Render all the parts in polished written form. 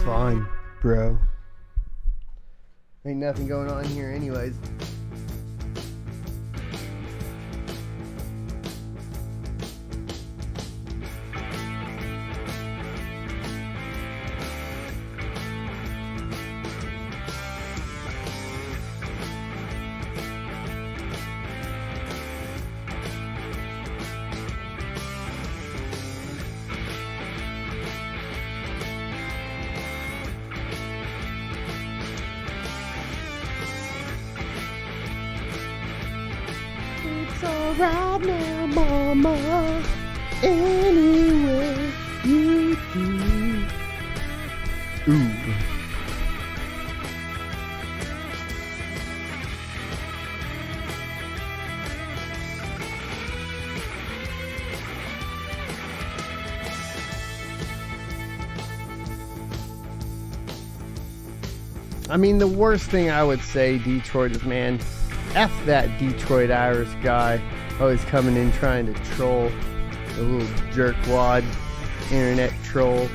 Fine, bro. Ain't nothing going on here anyways. It's alright now, mama. Anywhere you do. Ooh. I mean, the worst thing I would say, Detroit, is, man, F that Detroit Irish guy always coming in trying to troll, the little jerkwad internet troll.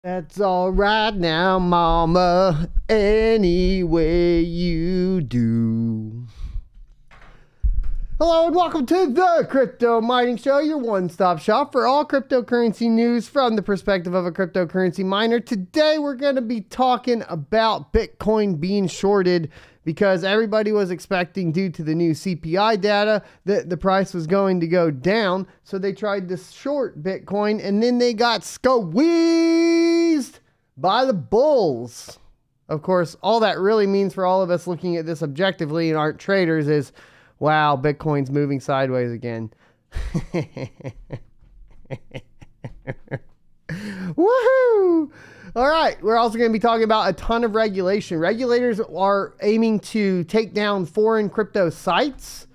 That's all right now, mama, any way you do. Hello and welcome to the Crypto Mining Show, your one-stop shop for all cryptocurrency news from the perspective of a cryptocurrency miner. Today we're going to be talking about Bitcoin being shorted because everybody was expecting, due to the new CPI data, that the price was going to go down. So they tried to short Bitcoin and then they got squeezed by the bulls. Of course, all that really means for all of us looking at this objectively and aren't traders is, wow, Bitcoin's moving sideways again. Woohoo! All right, we're also going to be talking about a ton of regulation. Regulators are aiming to take down foreign crypto sites.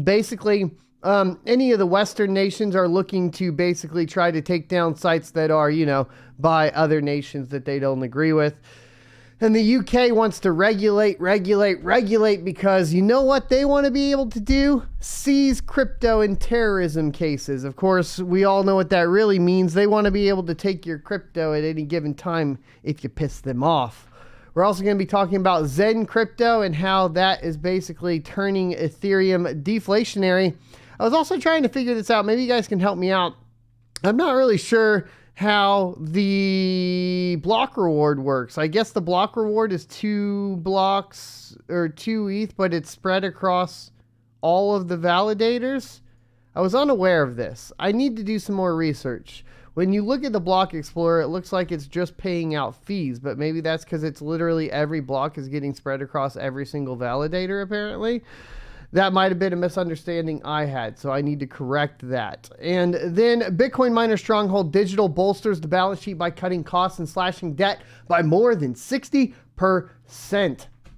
Basically, any of the Western nations are looking to basically try to take down sites that are, by other nations that they don't agree with. And the UK wants to regulate because you know what they want to be able to do? Seize crypto in terrorism cases. Of course, we all know what that really means. They want to be able to take your crypto at any given time if you piss them off. We're also going to be talking about Zen crypto and how that is basically turning Ethereum deflationary. I was also trying to figure this out. Maybe you guys can help me out. I'm not really sure how the block reward works. I guess the block reward is 2 blocks or 2 ETH, but it's spread across all of the validators. I was unaware of this. I need to do some more research. When you look at the block explorer, it looks like it's just paying out fees, but maybe that's because it's literally every block is getting spread across every single validator apparently. That might have been a misunderstanding I had, so I need to correct that. And then Bitcoin miner Stronghold Digital bolsters the balance sheet by cutting costs and slashing debt by more than 60%.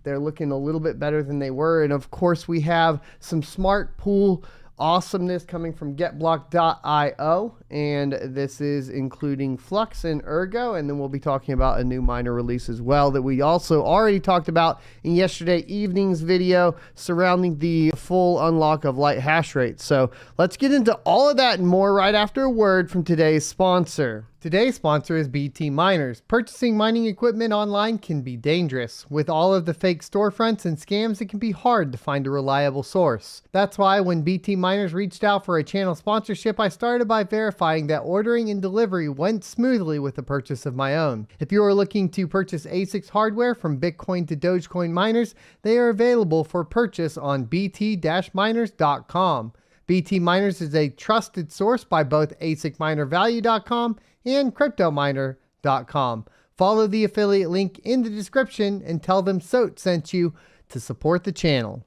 They're looking a little bit better than they were. And of course, we have some smart pool awesomeness coming from getblock.io, and this is including Flux and Ergo, and then we'll be talking about a new miner release as well that we also already talked about in yesterday evening's video surrounding the full unlock of light hash rate. So let's get into all of that and more right after a word from today's sponsor. Today's sponsor is BT Miners. Purchasing mining equipment online can be dangerous. With all of the fake storefronts and scams, it can be hard to find a reliable source. That's why when BT Miners reached out for a channel sponsorship, I started by verifying that ordering and delivery went smoothly with the purchase of my own. If you are looking to purchase ASICs hardware from Bitcoin to Dogecoin miners, they are available for purchase on bt-miners.com. BT Miners is a trusted source by both asicminervalue.com and cryptominer.com. Follow the affiliate link in the description and tell them SOT sent you to support the channel.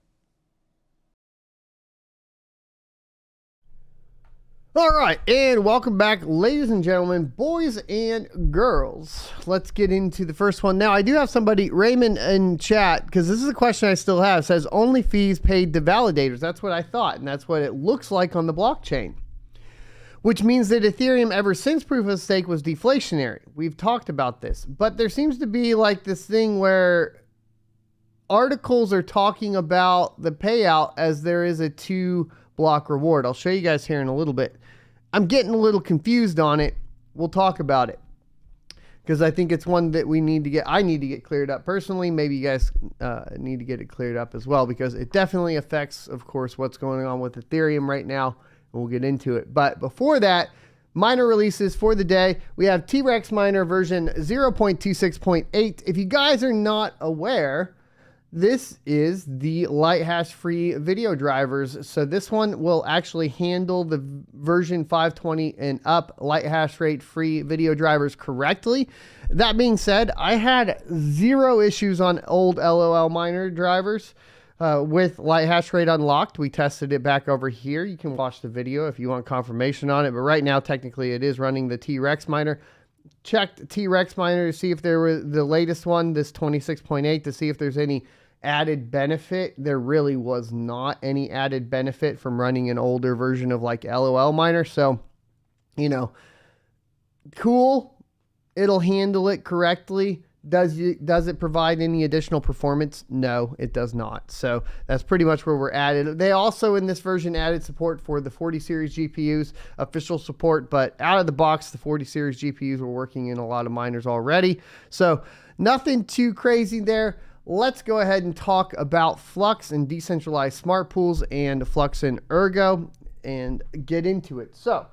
All right, and welcome back, ladies and gentlemen, boys and girls. Let's get into the first one. Now, I do have somebody, Raymond, in chat, because this is a question I still have. It says, only fees paid to validators. That's what I thought, and that's what it looks like on the blockchain. Which means that Ethereum, ever since proof of stake, was deflationary. We've talked about this, but there seems to be like this thing where articles are talking about the payout as there is a 2-block reward. I'll show you guys here in a little bit. I'm getting a little confused on it. We'll talk about it because I think it's one that I need to get cleared up personally. Maybe you guys need to get it cleared up as well, because it definitely affects, of course, what's going on with Ethereum right now. We'll get into it. But before that, miner releases for the day. We have T-Rex miner version 0.26.8. If you guys are not aware, this is the light hash free video drivers. So this one will actually handle the version 520 and up light hash rate free video drivers correctly. That being said, I had 0 issues on old LOL miner drivers. With light hash rate unlocked. We tested it back over here. You can watch the video if you want confirmation on it, but right now technically it is running the T-Rex miner. Checked T-Rex miner to see if there was the latest one, this 26.8, to see if there's any added benefit. There really was not any added benefit from running an older version of like LOL miner. So, cool. It'll handle it correctly. Does it provide any additional performance? No, it does not. So that's pretty much where we're at. They also in this version added support for the 40 series GPUs, official support, but out of the box, the 40 series GPUs were working in a lot of miners already. So nothing too crazy there. Let's go ahead and talk about Flux and decentralized smart pools and Flux and Ergo and get into it. So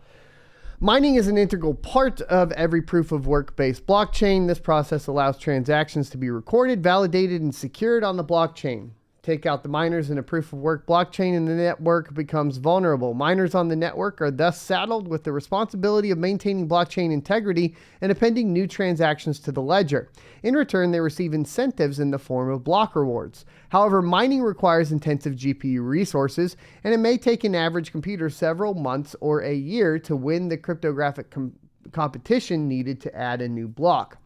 mining is an integral part of every proof of work-based blockchain. This process allows transactions to be recorded, validated, and secured on the blockchain. Take out the miners in a proof of work blockchain and the network becomes vulnerable. Miners on the network are thus saddled with the responsibility of maintaining blockchain integrity and appending new transactions to the ledger. In return, they receive incentives in the form of block rewards. However, mining requires intensive GPU resources, and it may take an average computer several months or a year to win the cryptographic competition needed to add a new block.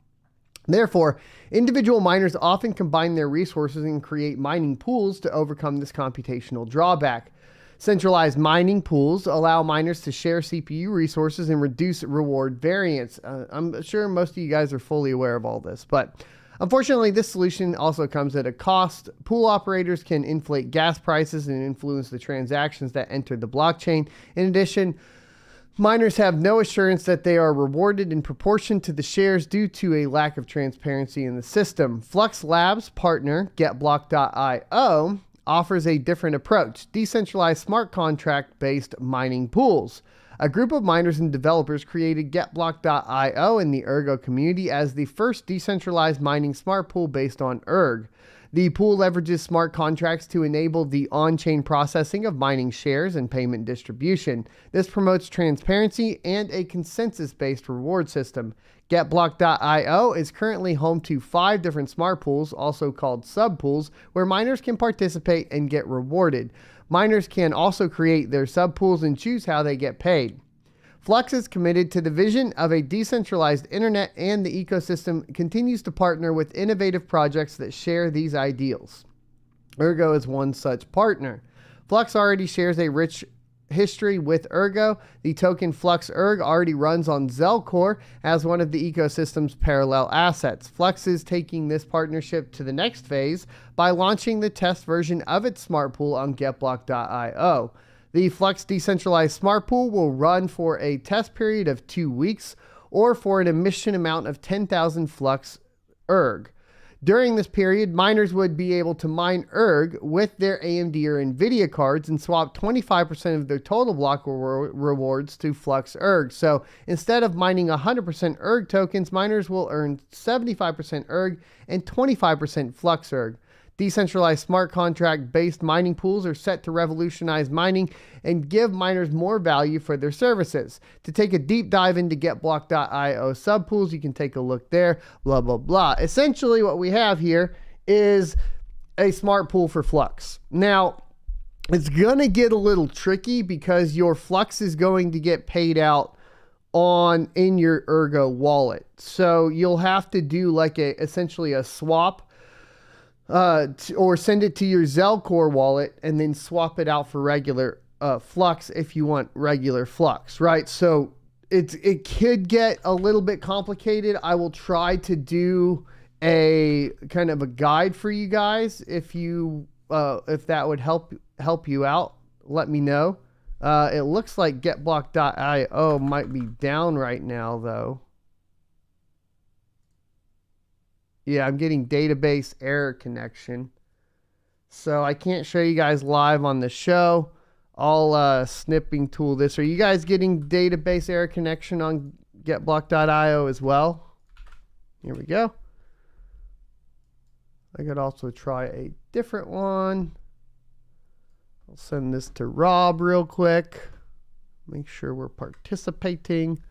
Therefore, individual miners often combine their resources and create mining pools to overcome this computational drawback. Centralized mining pools allow miners to share CPU resources and reduce reward variance. I'm sure most of you guys are fully aware of all this, but unfortunately, this solution also comes at a cost. Pool operators can inflate gas prices and influence the transactions that enter the blockchain. In addition, miners have no assurance that they are rewarded in proportion to the shares due to a lack of transparency in the system. Flux Labs partner GetBlock.io offers a different approach: decentralized smart contract-based mining pools. A group of miners and developers created GetBlock.io in the Ergo community as the first decentralized mining smart pool based on Erg. The pool leverages smart contracts to enable the on-chain processing of mining shares and payment distribution. This promotes transparency and a consensus-based reward system. GetBlock.io is currently home to 5 different smart pools, also called subpools, where miners can participate and get rewarded. Miners can also create their subpools and choose how they get paid. Flux is committed to the vision of a decentralized internet, and the ecosystem continues to partner with innovative projects that share these ideals. Ergo is one such partner. Flux already shares a rich history with Ergo. The token Flux Erg already runs on ZIL Core as one of the ecosystem's parallel assets. Flux is taking this partnership to the next phase by launching the test version of its smart pool on GetBlock.io. The Flux decentralized smart pool will run for a test period of 2 weeks or for an emission amount of 10,000 Flux Erg. During this period, miners would be able to mine Erg with their AMD or NVIDIA cards and swap 25% of their total block rewards to Flux Erg. So instead of mining 100% Erg tokens, miners will earn 75% Erg and 25% Flux Erg. Decentralized smart contract-based mining pools are set to revolutionize mining and give miners more value for their services. To take a deep dive into GetBlock.io subpools, you can take a look there, blah, blah, blah. Essentially, what we have here is a smart pool for Flux. Now, it's going to get a little tricky because your Flux is going to get paid out in your Ergo wallet. So you'll have to do like essentially a swap, or send it to your ZIL Core wallet and then swap it out for regular Flux if you want regular Flux, right? So it could get a little bit complicated. I will try to do a kind of a guide for you guys. If that would help you out, let me know. It looks like GetBlock.io might be down right now though. Yeah, I'm getting database error connection. So I can't show you guys live on the show. I'll snipping tool this. Are you guys getting database error connection on GetBlock.io as well? Here we go. I could also try a different one. I'll send this to Rob real quick. Make sure we're participating.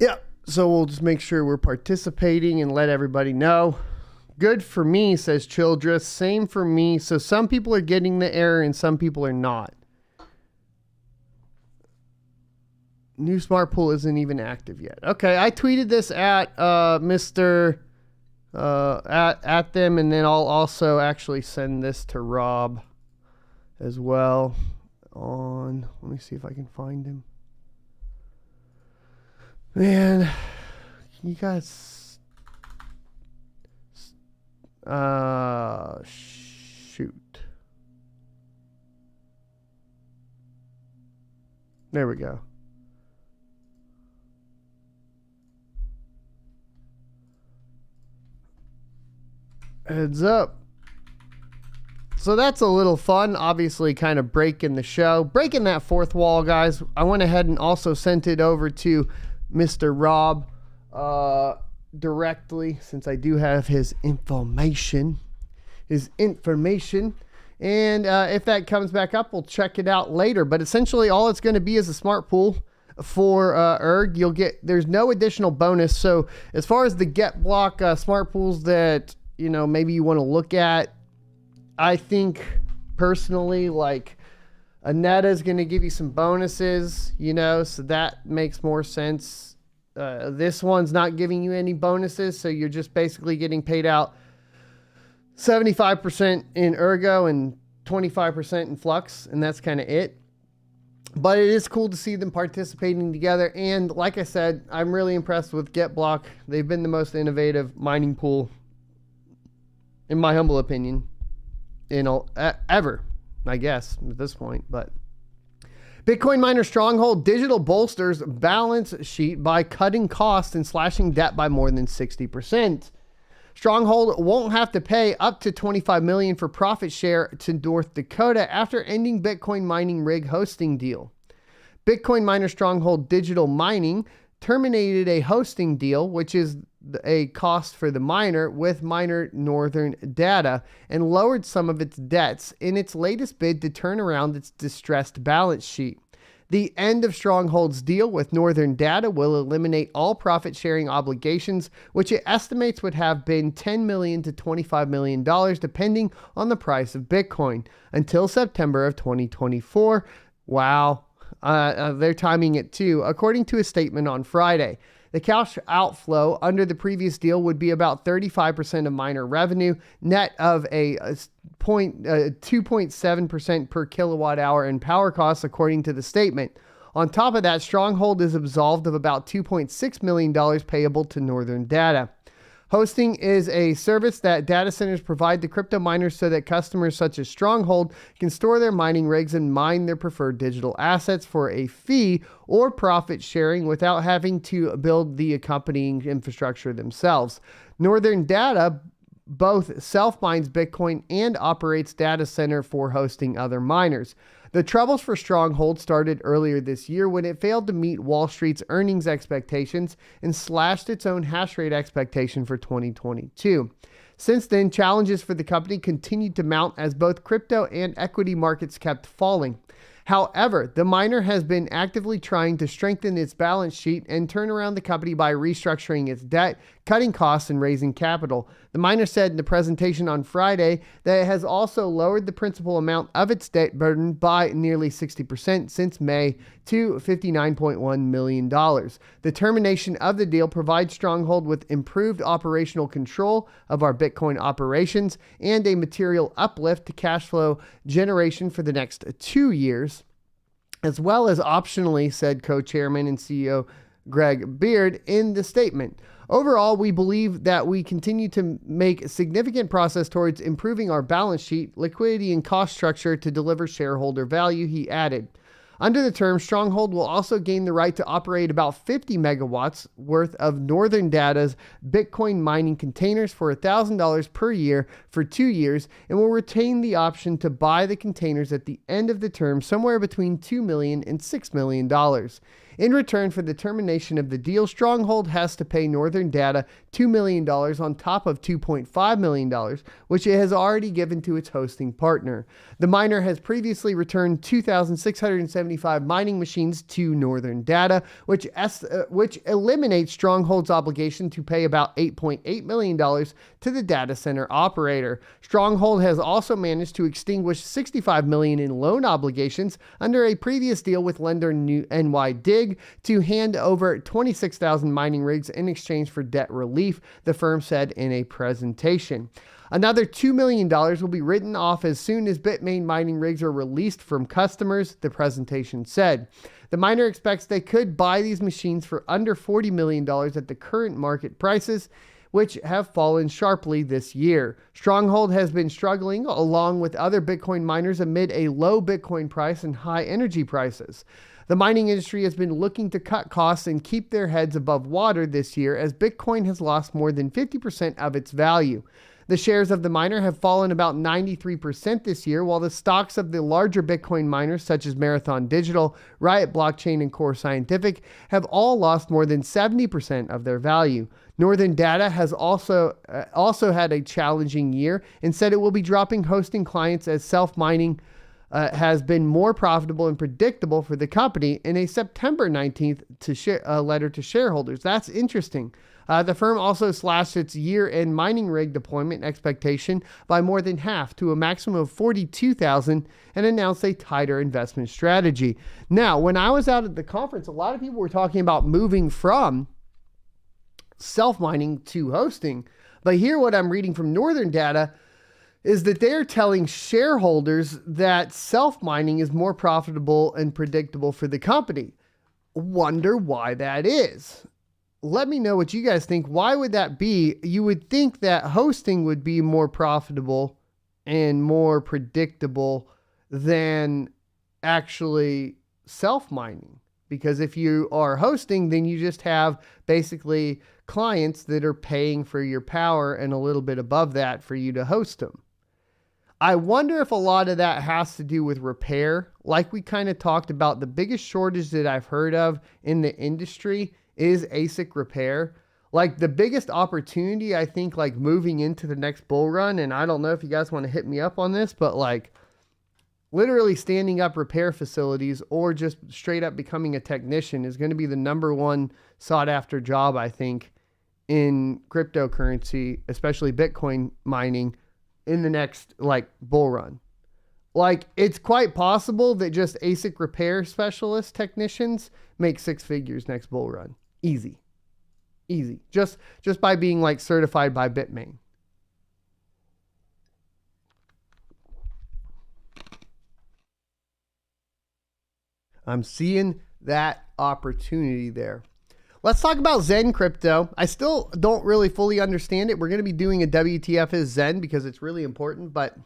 Yeah, so we'll just make sure we're participating and let everybody know. Good for me, says Childress. Same for me. So some people are getting the error and some people are not. New smart pool isn't even active yet. Okay, I tweeted this at Mr. At them, and then I'll also actually send this to Rob as well. Let me see if I can find him. Man, you guys, shoot. There we go. Heads up. So that's a little fun, obviously kind of breaking the show. Breaking that fourth wall, guys. I went ahead and also sent it over to Mr. Rob directly, since I do have his information. And if that comes back up, we'll check it out later. But essentially, all it's going to be is a smart pool for Erg. There's no additional bonus. So as far as the get block smart pools that, you know, maybe you want to look at, I think personally, like, Aneta is going to give you some bonuses, you know, so that makes more sense. This one's not giving you any bonuses, so you're just basically getting paid out 75% in Ergo and 25% in Flux, and that's kind of it. But it is cool to see them participating together, and like I said, I'm really impressed with GetBlock. They've been the most innovative mining pool, in my humble opinion, ever, I guess, at this point. But Bitcoin miner Stronghold Digital bolsters balance sheet by cutting costs and slashing debt by more than 60%. Stronghold won't have to pay up to $25 million for profit share to North Dakota after ending Bitcoin mining rig hosting deal. Bitcoin miner Stronghold Digital Mining terminated a hosting deal, which is a cost for the miner, with miner Northern Data, and lowered some of its debts in its latest bid to turn around its distressed balance sheet. The end of Stronghold's deal with Northern Data will eliminate all profit-sharing obligations, which it estimates would have been $10 million to $25 million, depending on the price of Bitcoin, until September of 2024. Wow. They're timing it too, according to a statement on Friday. The cash outflow under the previous deal would be about 35% of miner revenue, net of a 2.7% per kilowatt hour in power costs, according to the statement. On top of that, Stronghold is absolved of about $2.6 million payable to Northern Data. Hosting is a service that data centers provide to crypto miners so that customers such as Stronghold can store their mining rigs and mine their preferred digital assets for a fee or profit sharing without having to build the accompanying infrastructure themselves. Northern Data both self-mines Bitcoin and operates data center for hosting other miners. The troubles for Stronghold started earlier this year when it failed to meet Wall Street's earnings expectations and slashed its own hash rate expectation for 2022. Since then, challenges for the company continued to mount as both crypto and equity markets kept falling. However, the miner has been actively trying to strengthen its balance sheet and turn around the company by restructuring its debt, cutting costs, and raising capital. The miner said in the presentation on Friday that it has also lowered the principal amount of its debt burden by nearly 60% since May to $59.1 million. The termination of the deal provides Stronghold with improved operational control of our Bitcoin operations and a material uplift to cash flow generation for the next 2 years, as well as optionally, said co-chairman and CEO Greg Beard in the statement. Overall, we believe that we continue to make significant progress towards improving our balance sheet, liquidity, and cost structure to deliver shareholder value, he added. Under the term, Stronghold will also gain the right to operate about 50 megawatts worth of Northern Data's Bitcoin mining containers for $1,000 per year for 2 years, and will retain the option to buy the containers at the end of the term somewhere between $2 million and $6 million. In return for the termination of the deal, Stronghold has to pay Northern Data $2 million on top of $2.5 million, which it has already given to its hosting partner. The miner has previously returned 2,675 mining machines to Northern Data, which eliminates Stronghold's obligation to pay about $8.8 million to the data center operator. Stronghold has also managed to extinguish $65 million in loan obligations under a previous deal with lender NY Dig, big to hand over 26,000 mining rigs in exchange for debt relief, the firm said in a presentation. Another $2 million will be written off as soon as Bitmain mining rigs are released from customers, the presentation said. The miner expects they could buy these machines for under $40 million at the current market prices, which have fallen sharply this year. Stronghold has been struggling along with other Bitcoin miners amid a low Bitcoin price and high energy prices. The mining industry has been looking to cut costs and keep their heads above water this year as Bitcoin has lost more than 50% of its value. The shares of the miner have fallen about 93% this year, while the stocks of the larger Bitcoin miners such as Marathon Digital, Riot Blockchain, and Core Scientific have all lost more than 70% of their value. Northern Data has also had a challenging year and said it will be dropping hosting clients as self-mining has been more profitable and predictable for the company in a September 19th letter to shareholders. That's interesting. The firm also slashed its year-end mining rig deployment expectation by more than half to a maximum of 42,000 and announced a tighter investment strategy. Now, when I was out at the conference, a lot of people were talking about moving from self-mining to hosting. But here what I'm reading from Northern Data is that they're telling shareholders that self-mining is more profitable and predictable for the company. Wonder why that is. Let me know what you guys think. Why would that be? You would think that hosting would be more profitable and more predictable than actually self-mining. Because if you are hosting, then you just have basically clients that are paying for your power and a little bit above that for you to host them. I wonder if a lot of that has to do with repair. Like we kind of talked about, the biggest shortage that I've heard of in the industry is ASIC repair. Like the biggest opportunity, I think, like moving into the next bull run, and I don't know if you guys want to hit me up on this, but like literally standing up repair facilities or just straight up becoming a technician is going to be the number one sought after job, I think, in cryptocurrency, especially Bitcoin mining, in the next like bull run. Like it's quite possible that just ASIC repair specialist technicians make six figures next bull run. Easy. Just by being like certified by Bitmain. I'm seeing that opportunity there. Let's talk about Zen crypto. I still don't really fully understand it. We're going to be doing a WTF is Zen because it's really important. But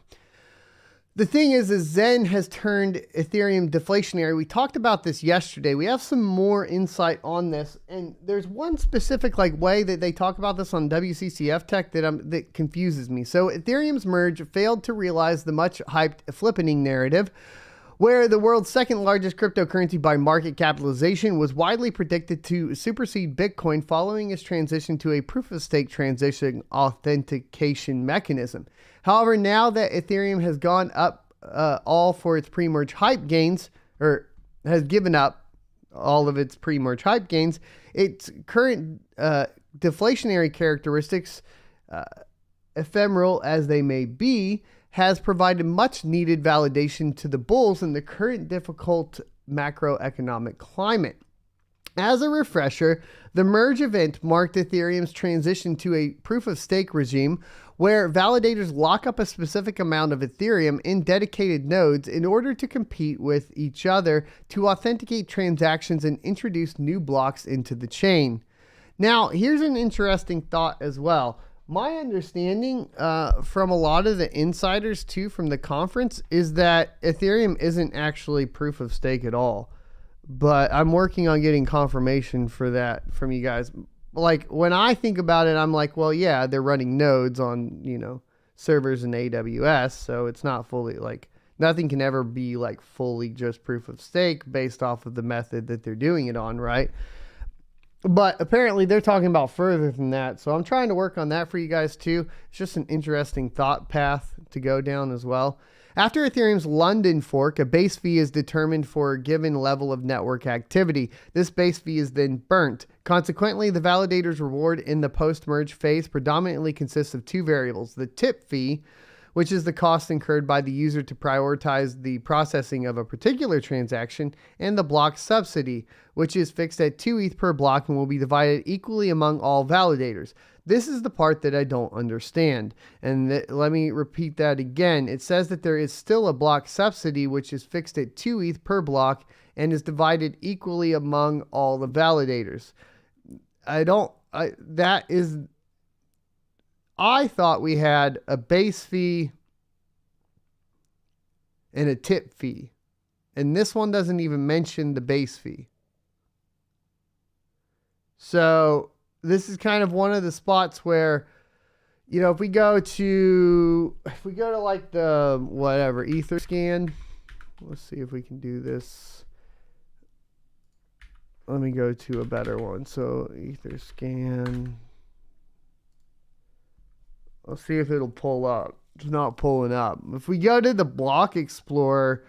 the thing is Zen has turned Ethereum deflationary. We talked about this yesterday. We have some more insight on this. And there's one specific like way that they talk about this on WCCF Tech that confuses me. So Ethereum's merge failed to realize the much hyped flippening narrative, where the world's second largest cryptocurrency by market capitalization was widely predicted to supersede Bitcoin following its transition to a proof-of-stake transition authentication mechanism. However, now that Ethereum has gone up all for its pre-merge hype gains, or has given up all of its pre-merge hype gains, its current deflationary characteristics, ephemeral as they may be, has provided much needed validation to the bulls in the current difficult macroeconomic climate. As a refresher, the merge event marked Ethereum's transition to a proof-of-stake regime where validators lock up a specific amount of Ethereum in dedicated nodes in order to compete with each other to authenticate transactions and introduce new blocks into the chain. Now, here's an interesting thought as well. My understanding from a lot of the insiders too from the conference is that Ethereum isn't actually proof of stake at all. But I'm working on getting confirmation for that from you guys. Like when I think about it, I'm like, well, yeah, they're running nodes on, servers in AWS. So it's not fully like nothing can ever be like fully just proof of stake based off of the method that they're doing it on, right? But apparently they're talking about further than that. So I'm trying to work on that for you guys too. It's just an interesting thought path to go down as well. After Ethereum's London fork, a base fee is determined for a given level of network activity. This base fee is then burnt. Consequently, the validator's reward in the post-merge phase predominantly consists of two variables: the tip fee, which is the cost incurred by the user to prioritize the processing of a particular transaction, and the block subsidy, which is fixed at 2 ETH per block and will be divided equally among all validators. This is the part that I don't understand. And let me repeat that again. It says that there is still a block subsidy, which is fixed at 2 ETH per block and is divided equally among all the validators. I thought we had a base fee and a tip fee. And this one doesn't even mention the base fee. So this is kind of one of the spots where, you know, if we go to like the whatever Etherscan, let's see if we can do this. Let me go to a better one. So Etherscan. Let's see if it'll pull up. It's not pulling up. If we go to the block explorer,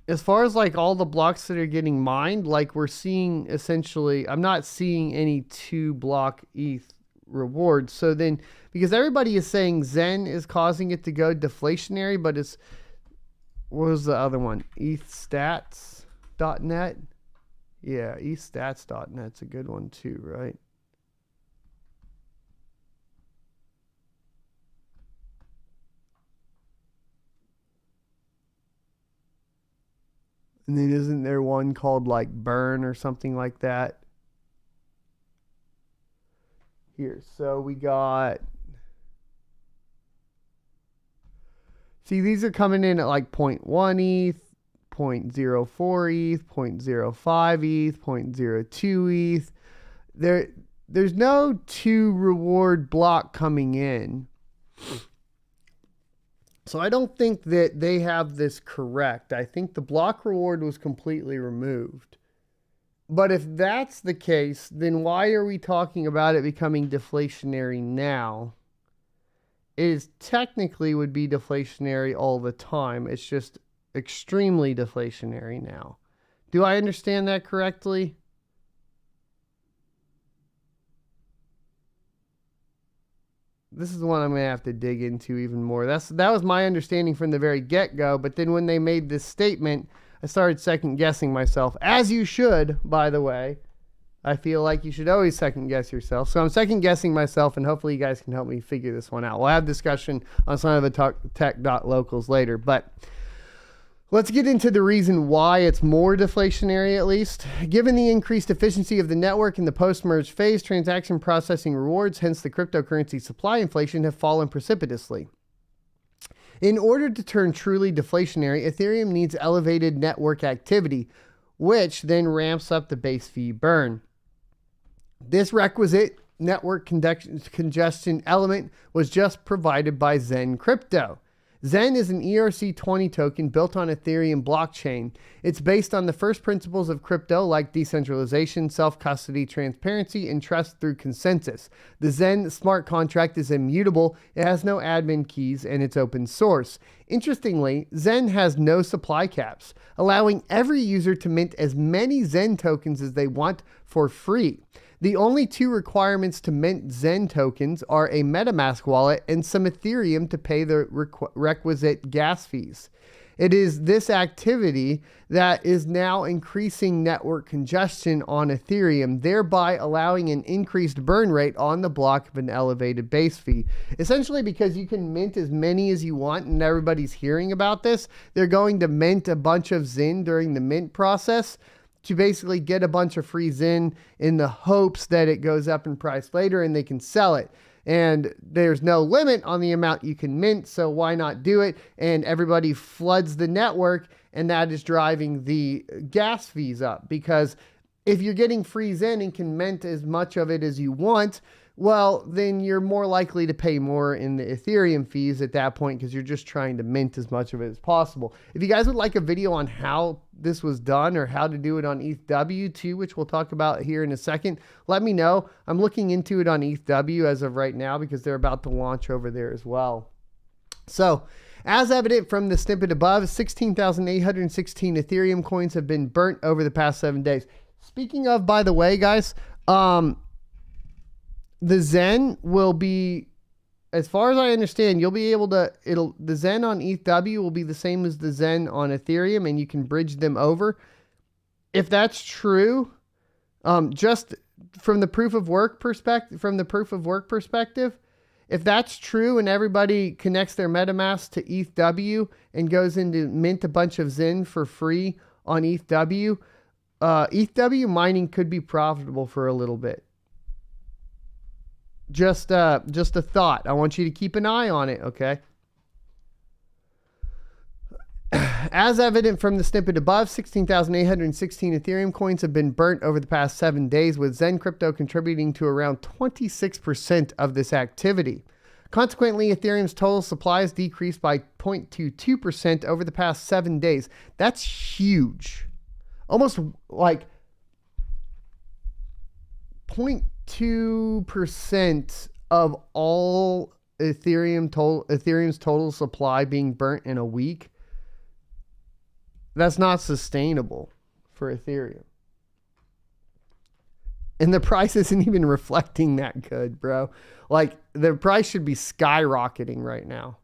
as far as like all the blocks that are getting mined, like we're seeing essentially, I'm not seeing any 2 block ETH rewards. So then, because everybody is saying Zen is causing it to go deflationary, but it's, what was the other one? ETHstats.net? Yeah, ETHstats.net's a good one too, right? And then isn't there one called like Burn or something like that? Here, so we got, see, these are coming in at like 0.1 ETH, 0.04 ETH, 0.05 ETH, 0.02 ETH. There's no 2 reward block coming in. So I don't think that they have this correct. I think the block reward was completely removed. But if that's the case, then why are we talking about it becoming deflationary now? It is technically would be deflationary all the time. It's just extremely deflationary now. Do I understand that correctly? This is the one I'm going to have to dig into even more. That was my understanding from the very get-go, but then when they made this statement, I started second-guessing myself, as you should, by the way. I feel like you should always second-guess yourself. So I'm second-guessing myself, and hopefully you guys can help me figure this one out. We'll have discussion on some of the tech.locals later, but let's get into the reason why it's more deflationary, at least. Given the increased efficiency of the network in the post-merge phase, transaction processing rewards, hence the cryptocurrency supply inflation, have fallen precipitously. In order to turn truly deflationary, Ethereum needs elevated network activity, which then ramps up the base fee burn. This requisite network congestion element was just provided by Zen Crypto. Zen is an ERC20 token built on Ethereum blockchain. It's based on the first principles of crypto like decentralization, self-custody, transparency, and trust through consensus. The Zen smart contract is immutable, it has no admin keys, and it's open source. Interestingly, Zen has no supply caps, allowing every user to mint as many Zen tokens as they want for free. The only 2 requirements to mint Zen tokens are a MetaMask wallet and some Ethereum to pay the requisite gas fees. It is this activity that is now increasing network congestion on Ethereum, thereby allowing an increased burn rate on the block of an elevated base fee. Essentially, because you can mint as many as you want and everybody's hearing about this, they're going to mint a bunch of Zen during the mint process to basically get a bunch of free Zen in the hopes that it goes up in price later and they can sell it. And there's no limit on the amount you can mint, so why not do it? And everybody floods the network, and that is driving the gas fees up. Because if you're getting free Zen and can mint as much of it as you want, well, then you're more likely to pay more in the Ethereum fees at that point because you're just trying to mint as much of it as possible. If you guys would like a video on how this was done or how to do it on ETHW too, which we'll talk about here in a second, let me know. I'm looking into it on ETHW as of right now because they're about to launch over there as well. So, as evident from the snippet above, 16,816 Ethereum coins have been burnt over the past 7 days. Speaking of, by the way, guys, the Zen will be as far as I understand, you'll be able to, the Zen on ETHW will be the same as the Zen on Ethereum, and you can bridge them over. If that's true, just from the proof of work perspective, if that's true and everybody connects their MetaMask to ETHW and goes into mint a bunch of Zen for free on ETHW, ETHW mining could be profitable for a little bit. Just a thought. I want you to keep an eye on it, okay? As evident from the snippet above, 16,816 Ethereum coins have been burnt over the past 7 days, with Zen Crypto contributing to around 26% of this activity. Consequently, Ethereum's total supply has decreased by 0.22% over the past 7 days. That's huge. Almost like 0.2% of all Ethereum's total supply being burnt in a week. That's not sustainable for Ethereum. And the price isn't even reflecting that good, bro. Like, the price should be skyrocketing right now.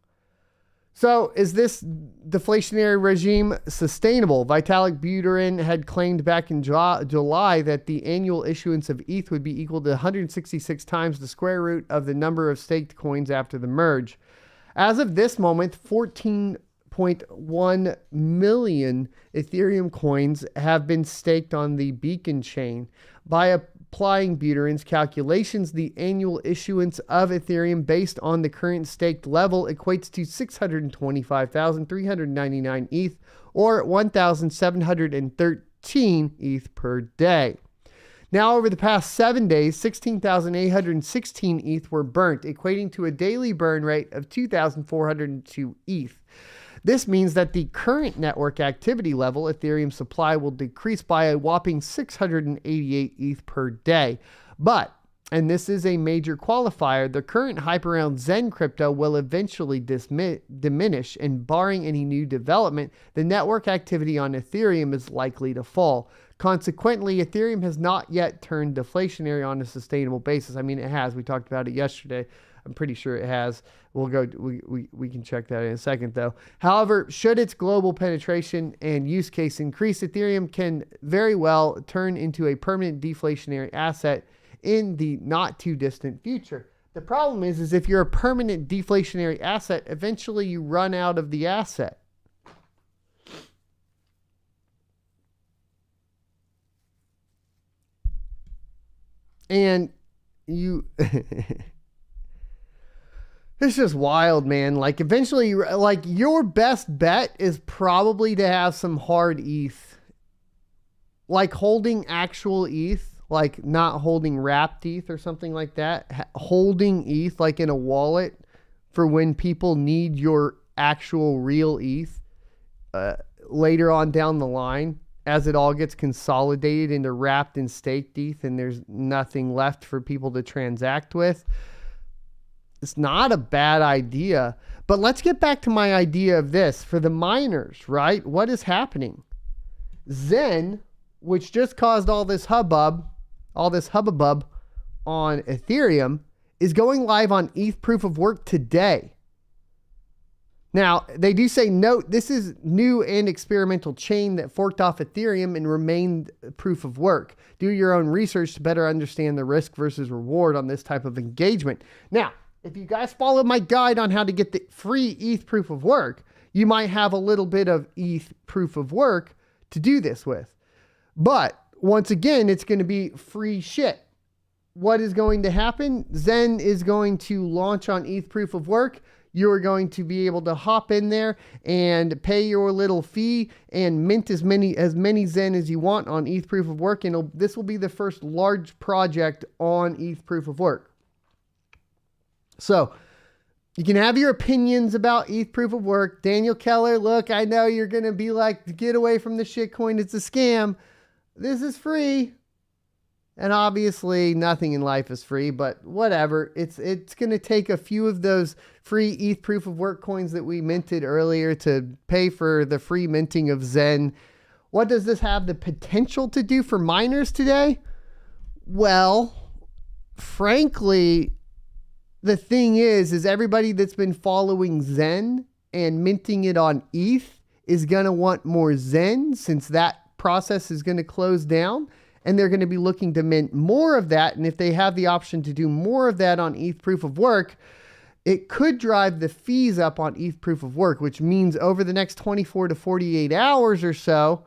So, is this deflationary regime sustainable? Vitalik Buterin had claimed back in July that the annual issuance of ETH would be equal to 166 times the square root of the number of staked coins after the merge. As of this moment, 14.1 million Ethereum coins have been staked on the Beacon chain. By applying Buterin's calculations, the annual issuance of Ethereum based on the current staked level equates to 625,399 ETH, or 1,713 ETH per day. Now, over the past 7 days, 16,816 ETH were burnt, equating to a daily burn rate of 2,402 ETH. This means that the current network activity level, Ethereum supply, will decrease by a whopping 688 ETH per day. But, and this is a major qualifier, the current hype around Zen crypto will eventually diminish, and barring any new development, the network activity on Ethereum is likely to fall. Consequently, Ethereum has not yet turned deflationary on a sustainable basis. I mean, it has. We talked about it yesterday. I'm pretty sure it has. We'll go. We can check that in a second, though. However, should its global penetration and use case increase, Ethereum can very well turn into a permanent deflationary asset in the not too distant future. The problem is if you're a permanent deflationary asset, eventually you run out of the asset. And you... It's just wild, man. Like, eventually, like, your best bet is probably to have some hard ETH. Like, holding actual ETH, like, not holding wrapped ETH or something like that. Holding ETH, like, in a wallet for when people need your actual real ETH later on down the line, as it all gets consolidated into wrapped and staked ETH and there's nothing left for people to transact with. It's not a bad idea. But let's get back to my idea of this. For the miners, right? What is happening? Zen, which just caused all this hubbub on Ethereum, is going live on ETH proof of work today. Now, they do say, note, this is new and experimental chain that forked off Ethereum and remained proof of work. Do your own research to better understand the risk versus reward on this type of engagement. Now, if you guys follow my guide on how to get the free ETH proof of work, you might have a little bit of ETH proof of work to do this with. But once again, it's going to be free shit. What is going to happen? Zen is going to launch on ETH proof of work. You're going to be able to hop in there and pay your little fee and mint as many Zen as you want on ETH proof of work. And this will be the first large project on ETH proof of work. So you can have your opinions about ETH proof of work. Daniel Keller, look, I know you're going to be like, get away from the shitcoin. It's a scam. This is free. And obviously nothing in life is free, but whatever. It's going to take a few of those free ETH proof of work coins that we minted earlier to pay for the free minting of Zen. What does this have the potential to do for miners today? Well, frankly, the thing is everybody that's been following Zen and minting it on ETH is going to want more Zen, since that process is going to close down, and they're going to be looking to mint more of that. And if they have the option to do more of that on ETH proof of work, it could drive the fees up on ETH proof of work, which means over the next 24 to 48 hours or so,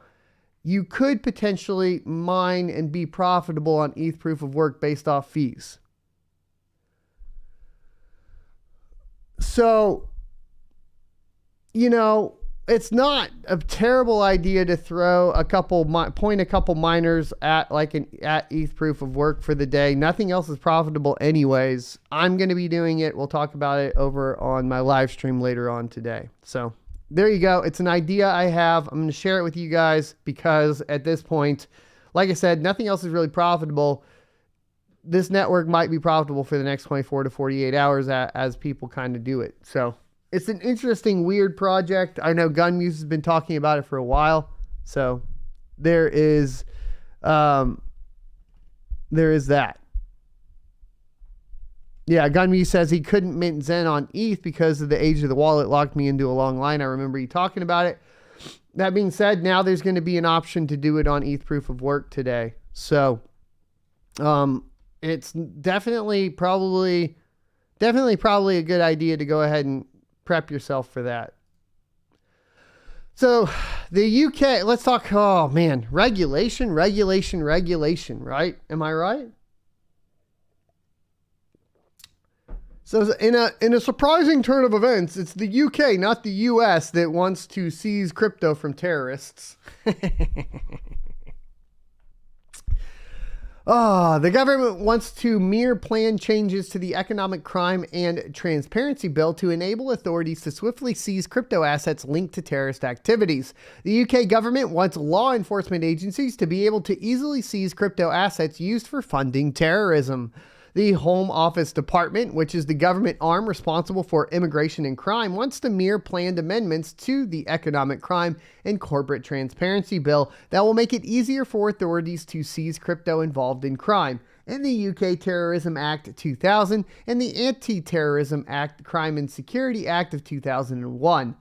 you could potentially mine and be profitable on ETH proof of work based off fees. So, you know, it's not a terrible idea to throw point a couple miners at ETH proof of work for the day. Nothing else is profitable anyways. I'm going to be doing it. We'll talk about it over on my live stream later on today. So there you go. It's an idea I have. I'm going to share it with you guys because at this point, like I said, nothing else is really profitable. This network might be profitable for the next 24 to 48 hours as people kind of do it. So it's an interesting, weird project. I know Gunmuse has been talking about it for a while. So there is that. Yeah, Gunmuse says he couldn't mint Zen on ETH because of the age of the wallet locked me into a long line. I remember you talking about it. That being said, now there's going to be an option to do it on ETH proof of work today. So it's definitely probably a good idea to go ahead and prep yourself for that. So the UK, let's talk, oh man, regulation, right? Am I right? So in a surprising turn of events, it's the UK, not the US, that wants to seize crypto from terrorists. The government wants to mere plan changes to the Economic Crime and Transparency Bill to enable authorities to swiftly seize crypto assets linked to terrorist activities. The UK government wants law enforcement agencies to be able to easily seize crypto assets used for funding terrorism. The Home Office Department, which is the government arm responsible for immigration and crime, wants to mere planned amendments to the Economic Crime and Corporate Transparency Bill that will make it easier for authorities to seize crypto involved in crime. In the UK Terrorism Act 2000 and the Anti-Terrorism Act Crime and Security Act of 2001.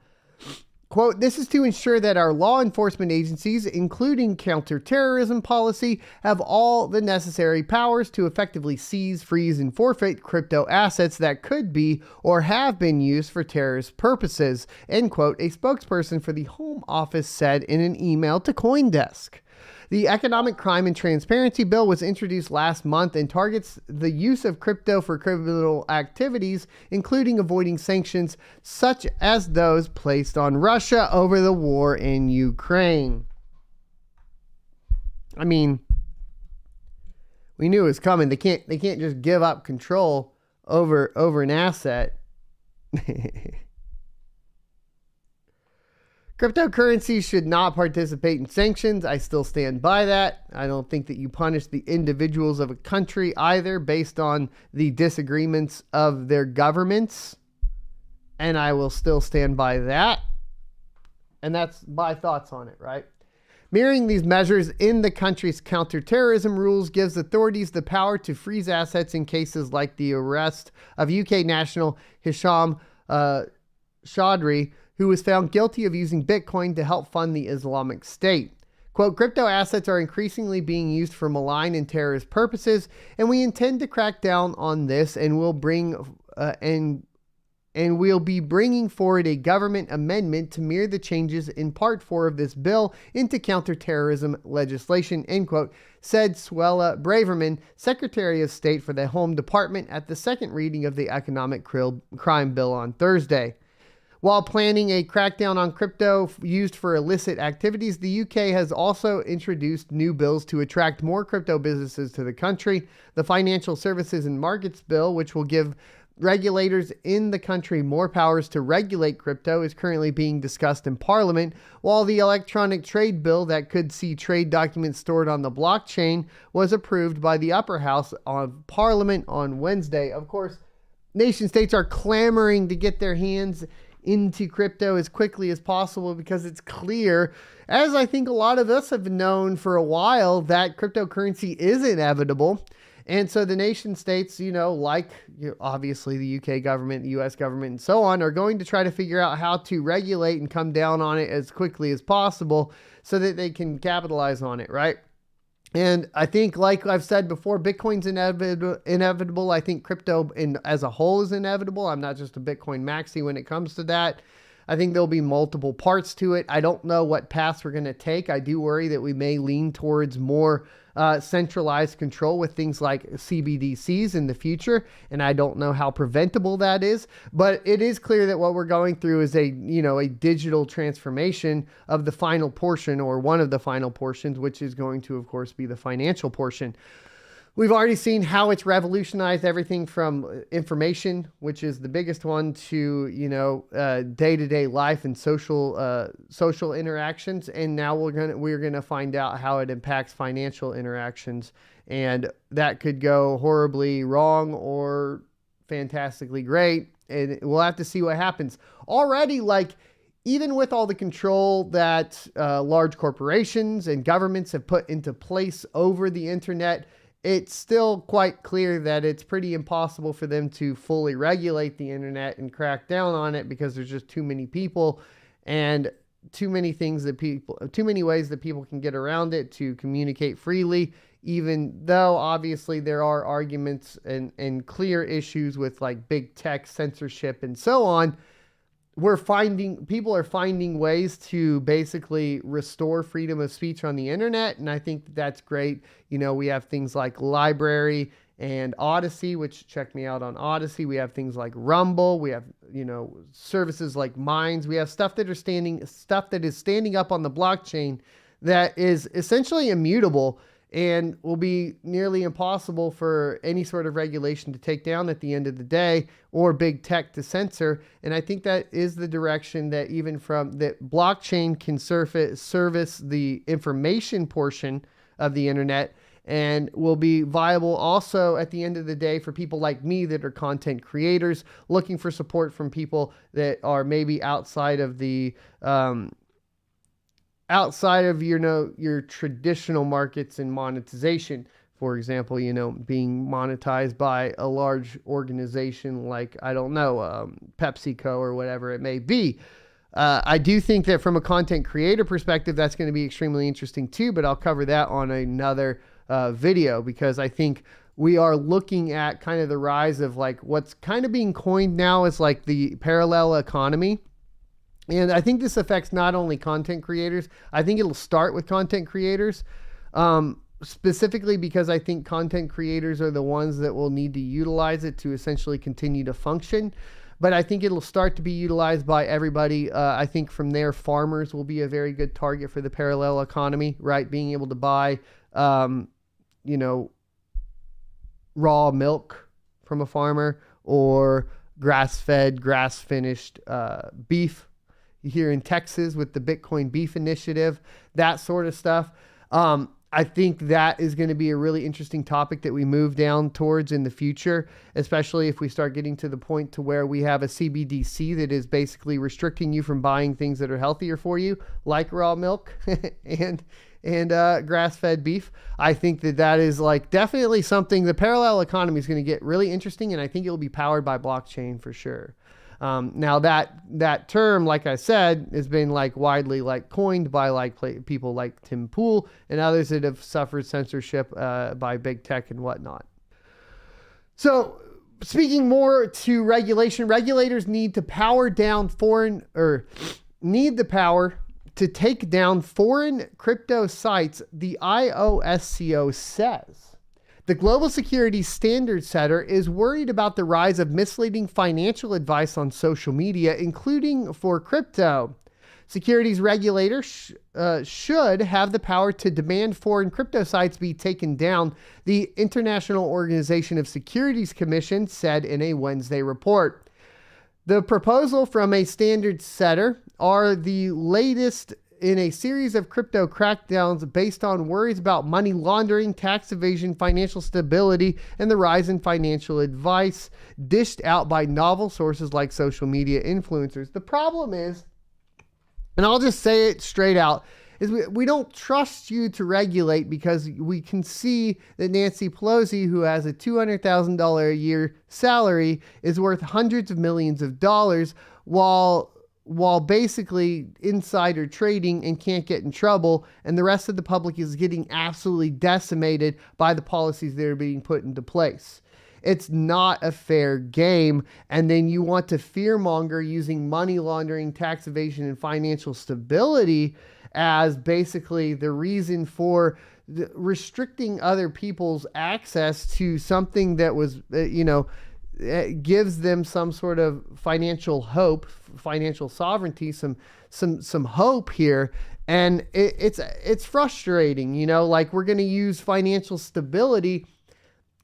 Quote, this is to ensure that our law enforcement agencies, including counterterrorism policy, have all the necessary powers to effectively seize, freeze, and forfeit crypto assets that could be or have been used for terrorist purposes, end quote, a spokesperson for the Home Office said in an email to CoinDesk. The Economic Crime and Transparency Bill was introduced last month and targets the use of crypto for criminal activities, including avoiding sanctions such as those placed on Russia over the war in Ukraine. I mean, we knew it was coming. They can't just give up control over an asset. Cryptocurrencies should not participate in sanctions. I still stand by that. I don't think that you punish the individuals of a country either based on the disagreements of their governments. And I will still stand by that. And that's my thoughts on it, right? Mirroring these measures in the country's counterterrorism rules gives authorities the power to freeze assets in cases like the arrest of UK national Hisham Chaudhry, who was found guilty of using Bitcoin to help fund the Islamic State. Quote, crypto assets are increasingly being used for malign and terrorist purposes, and we intend to crack down on this and we'll be bringing forward a government amendment to mirror the changes in Part 4 of this bill into counterterrorism legislation, end quote, said Suella Braverman, Secretary of State for the Home Department at the second reading of the Economic Crime Bill on Thursday. While planning a crackdown on crypto used for illicit activities, the UK has also introduced new bills to attract more crypto businesses to the country. The Financial Services and Markets Bill, which will give regulators in the country more powers to regulate crypto, is currently being discussed in Parliament, while the Electronic Trade Bill that could see trade documents stored on the blockchain was approved by the upper house of Parliament on Wednesday. Of course, nation states are clamoring to get their hands into crypto as quickly as possible because it's clear, as I think a lot of us have known for a while, that cryptocurrency is inevitable. And so the nation states, like obviously the UK government, the US government, and so on, are going to try to figure out how to regulate and come down on it as quickly as possible so that they can capitalize on it, right? And I think, like I've said before, Bitcoin's inevitable. I think crypto as a whole is inevitable. I'm not just a Bitcoin maxi when it comes to that. I think there'll be multiple parts to it. I don't know what paths we're going to take. I do worry that we may lean towards more centralized control with things like CBDCs in the future, and I don't know how preventable that is. But it is clear that what we're going through is a digital transformation of the final portion, or one of the final portions, which is going to, of course, be the financial portion. We've already seen how it's revolutionized everything from information, which is the biggest one, to day-to-day life and social interactions, and now we're gonna find out how it impacts financial interactions, and that could go horribly wrong or fantastically great, and we'll have to see what happens. Already, even with all the control that large corporations and governments have put into place over the internet, it's still quite clear that it's pretty impossible for them to fully regulate the internet and crack down on it, because there's just too many people and too many ways that people can get around it to communicate freely, even though obviously there are arguments and clear issues with big tech censorship and so on. People are finding ways to basically restore freedom of speech on the internet, and I think that's great. We have things like Library and Odyssey, which check me out on Odyssey. We have things like Rumble. We have services like Minds. We have stuff that is standing up on the blockchain that is essentially immutable and will be nearly impossible for any sort of regulation to take down at the end of the day, or big tech to censor. And I think that is the direction that that blockchain can service the information portion of the internet, and will be viable also at the end of the day for people like me that are content creators looking for support from people that are maybe outside of your traditional markets and monetization. For example, being monetized by a large organization like, PepsiCo or whatever it may be. I do think that from a content creator perspective, that's going to be extremely interesting too, but I'll cover that on another video, because I think we are looking at kind of the rise of what's kind of being coined now as the parallel economy. And I think this affects not only content creators. I think it'll start with content creators, specifically because I think content creators are the ones that will need to utilize it to essentially continue to function. But I think it'll start to be utilized by everybody. I think from there, farmers will be a very good target for the parallel economy, right? Being able to buy, raw milk from a farmer, or grass-fed, grass-finished beef here in Texas with the Bitcoin Beef Initiative, that sort of stuff. I think that is going to be a really interesting topic that we move down towards in the future, especially if we start getting to the point to where we have a CBDC that is basically restricting you from buying things that are healthier for you, like raw milk and grass-fed beef. I think that is definitely something. The parallel economy is going to get really interesting, and I think it will be powered by blockchain for sure. Now that term, like I said, has been widely coined by people like Tim Pool and others that have suffered censorship by big tech and whatnot. So speaking more to regulation, regulators need the power to take down foreign crypto sites, the IOSCO says. The global securities standard setter is worried about the rise of misleading financial advice on social media, including for crypto. Securities regulators should have the power to demand foreign crypto sites be taken down, the International Organization of Securities Commission said in a Wednesday report. The proposal from a standard setter are the latest in a series of crypto crackdowns based on worries about money laundering, tax evasion, financial stability, and the rise in financial advice dished out by novel sources like social media influencers. The problem is, and I'll just say it straight out, is we don't trust you to regulate because we can see that Nancy Pelosi, who has a $200,000 a year salary, is worth hundreds of millions of dollars while basically insider trading and can't get in trouble, and the rest of the public is getting absolutely decimated by the policies that are being put into place. It's not a fair game. And then you want to fearmonger using money laundering, tax evasion, and financial stability as basically the reason for restricting other people's access to something that was, it gives them some sort of financial hope, financial sovereignty, some hope here. And it's frustrating, like we're going to use financial stability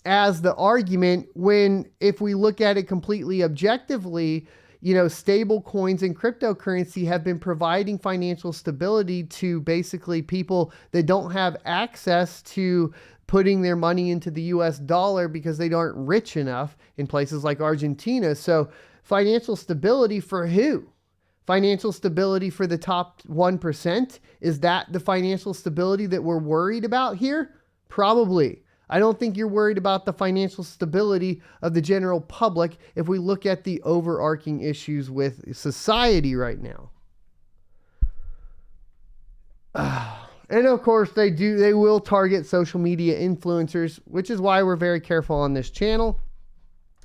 as the argument when, if we look at it completely objectively, stable coins and cryptocurrency have been providing financial stability to basically people that don't have access to putting their money into the US dollar because they aren't rich enough in places like Argentina. So financial stability for who? Financial stability for the top 1%? Is that the financial stability that we're worried about here? Probably. I don't think you're worried about the financial stability of the general public if we look at the overarching issues with society right now. And of course they will target social media influencers, which is why we're very careful on this channel.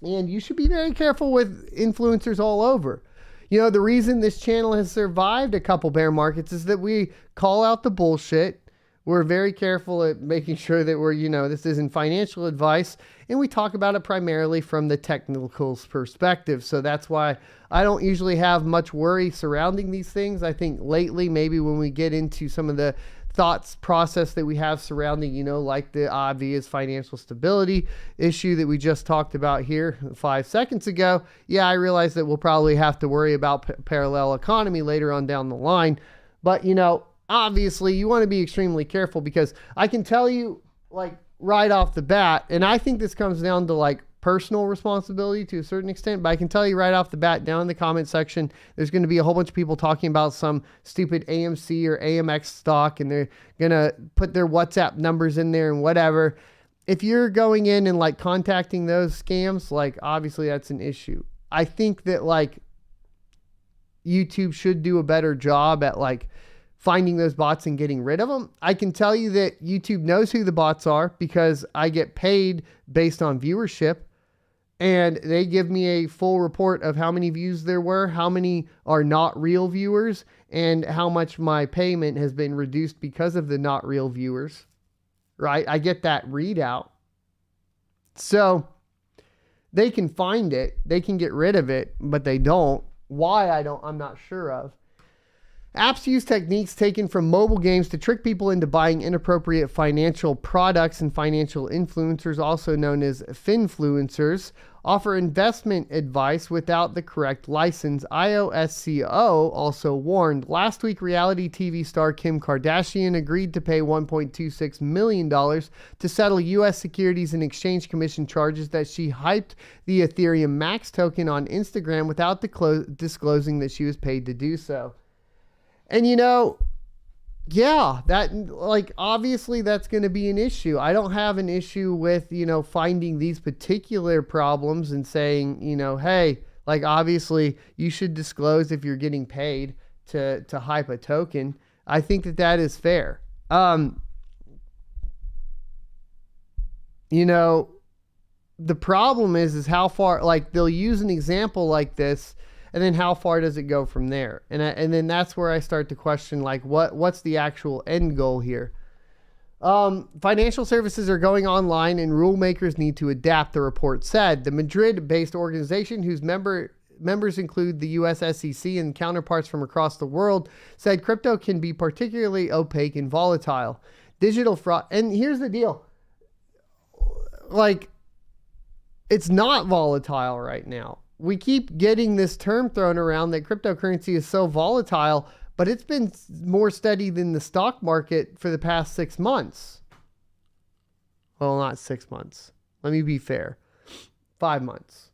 And you should be very careful with influencers all over. The reason this channel has survived a couple bear markets is that we call out the bullshit. We're very careful at making sure that we're, this isn't financial advice, and we talk about it primarily from the technical perspective. So that's why I don't usually have much worry surrounding these things. I think lately, maybe when we get into some of the thoughts process that we have surrounding, like the obvious financial stability issue that we just talked about here 5 seconds ago. Yeah, I realize that we'll probably have to worry about parallel economy later on down the line. But, obviously you want to be extremely careful, because I can tell you right off the bat, and I think this comes down to personal responsibility to a certain extent, but I can tell you right off the bat, down in the comment section, there's going to be a whole bunch of people talking about some stupid AMC or AMX stock, and they're going to put their WhatsApp numbers in there and whatever. If you're going in and contacting those scams, obviously that's an issue. I think that YouTube should do a better job at finding those bots and getting rid of them. I can tell you that YouTube knows who the bots are because I get paid based on viewership, and they give me a full report of how many views there were, how many are not real viewers, and how much my payment has been reduced because of the not real viewers, right? I get that readout. So they can find it, they can get rid of it, but they don't. Why I'm not sure of. Apps use techniques taken from mobile games to trick people into buying inappropriate financial products, and financial influencers, also known as finfluencers, offer investment advice without the correct license. IOSCO also warned. Last week, reality TV star Kim Kardashian agreed to pay $1.26 million to settle U.S. Securities and Exchange Commission charges that she hyped the Ethereum Max token on Instagram without disclosing that she was paid to do so. And yeah, that obviously that's going to be an issue. I don't have an issue with, finding these particular problems and saying, hey, obviously you should disclose if you're getting paid to hype a token. I think that is fair. The problem is how far, they'll use an example like this, and then how far does it go from there? And then that's where I start to question, what's the actual end goal here? Financial services are going online and rule makers need to adapt, the report said. The Madrid-based organization, whose members include the US SEC and counterparts from across the world, said crypto can be particularly opaque and volatile. Digital fraud, and here's the deal. It's not volatile right now. We keep getting this term thrown around that cryptocurrency is so volatile, but it's been more steady than the stock market for the past 6 months. Well, not 6 months. Let me be fair. 5 months.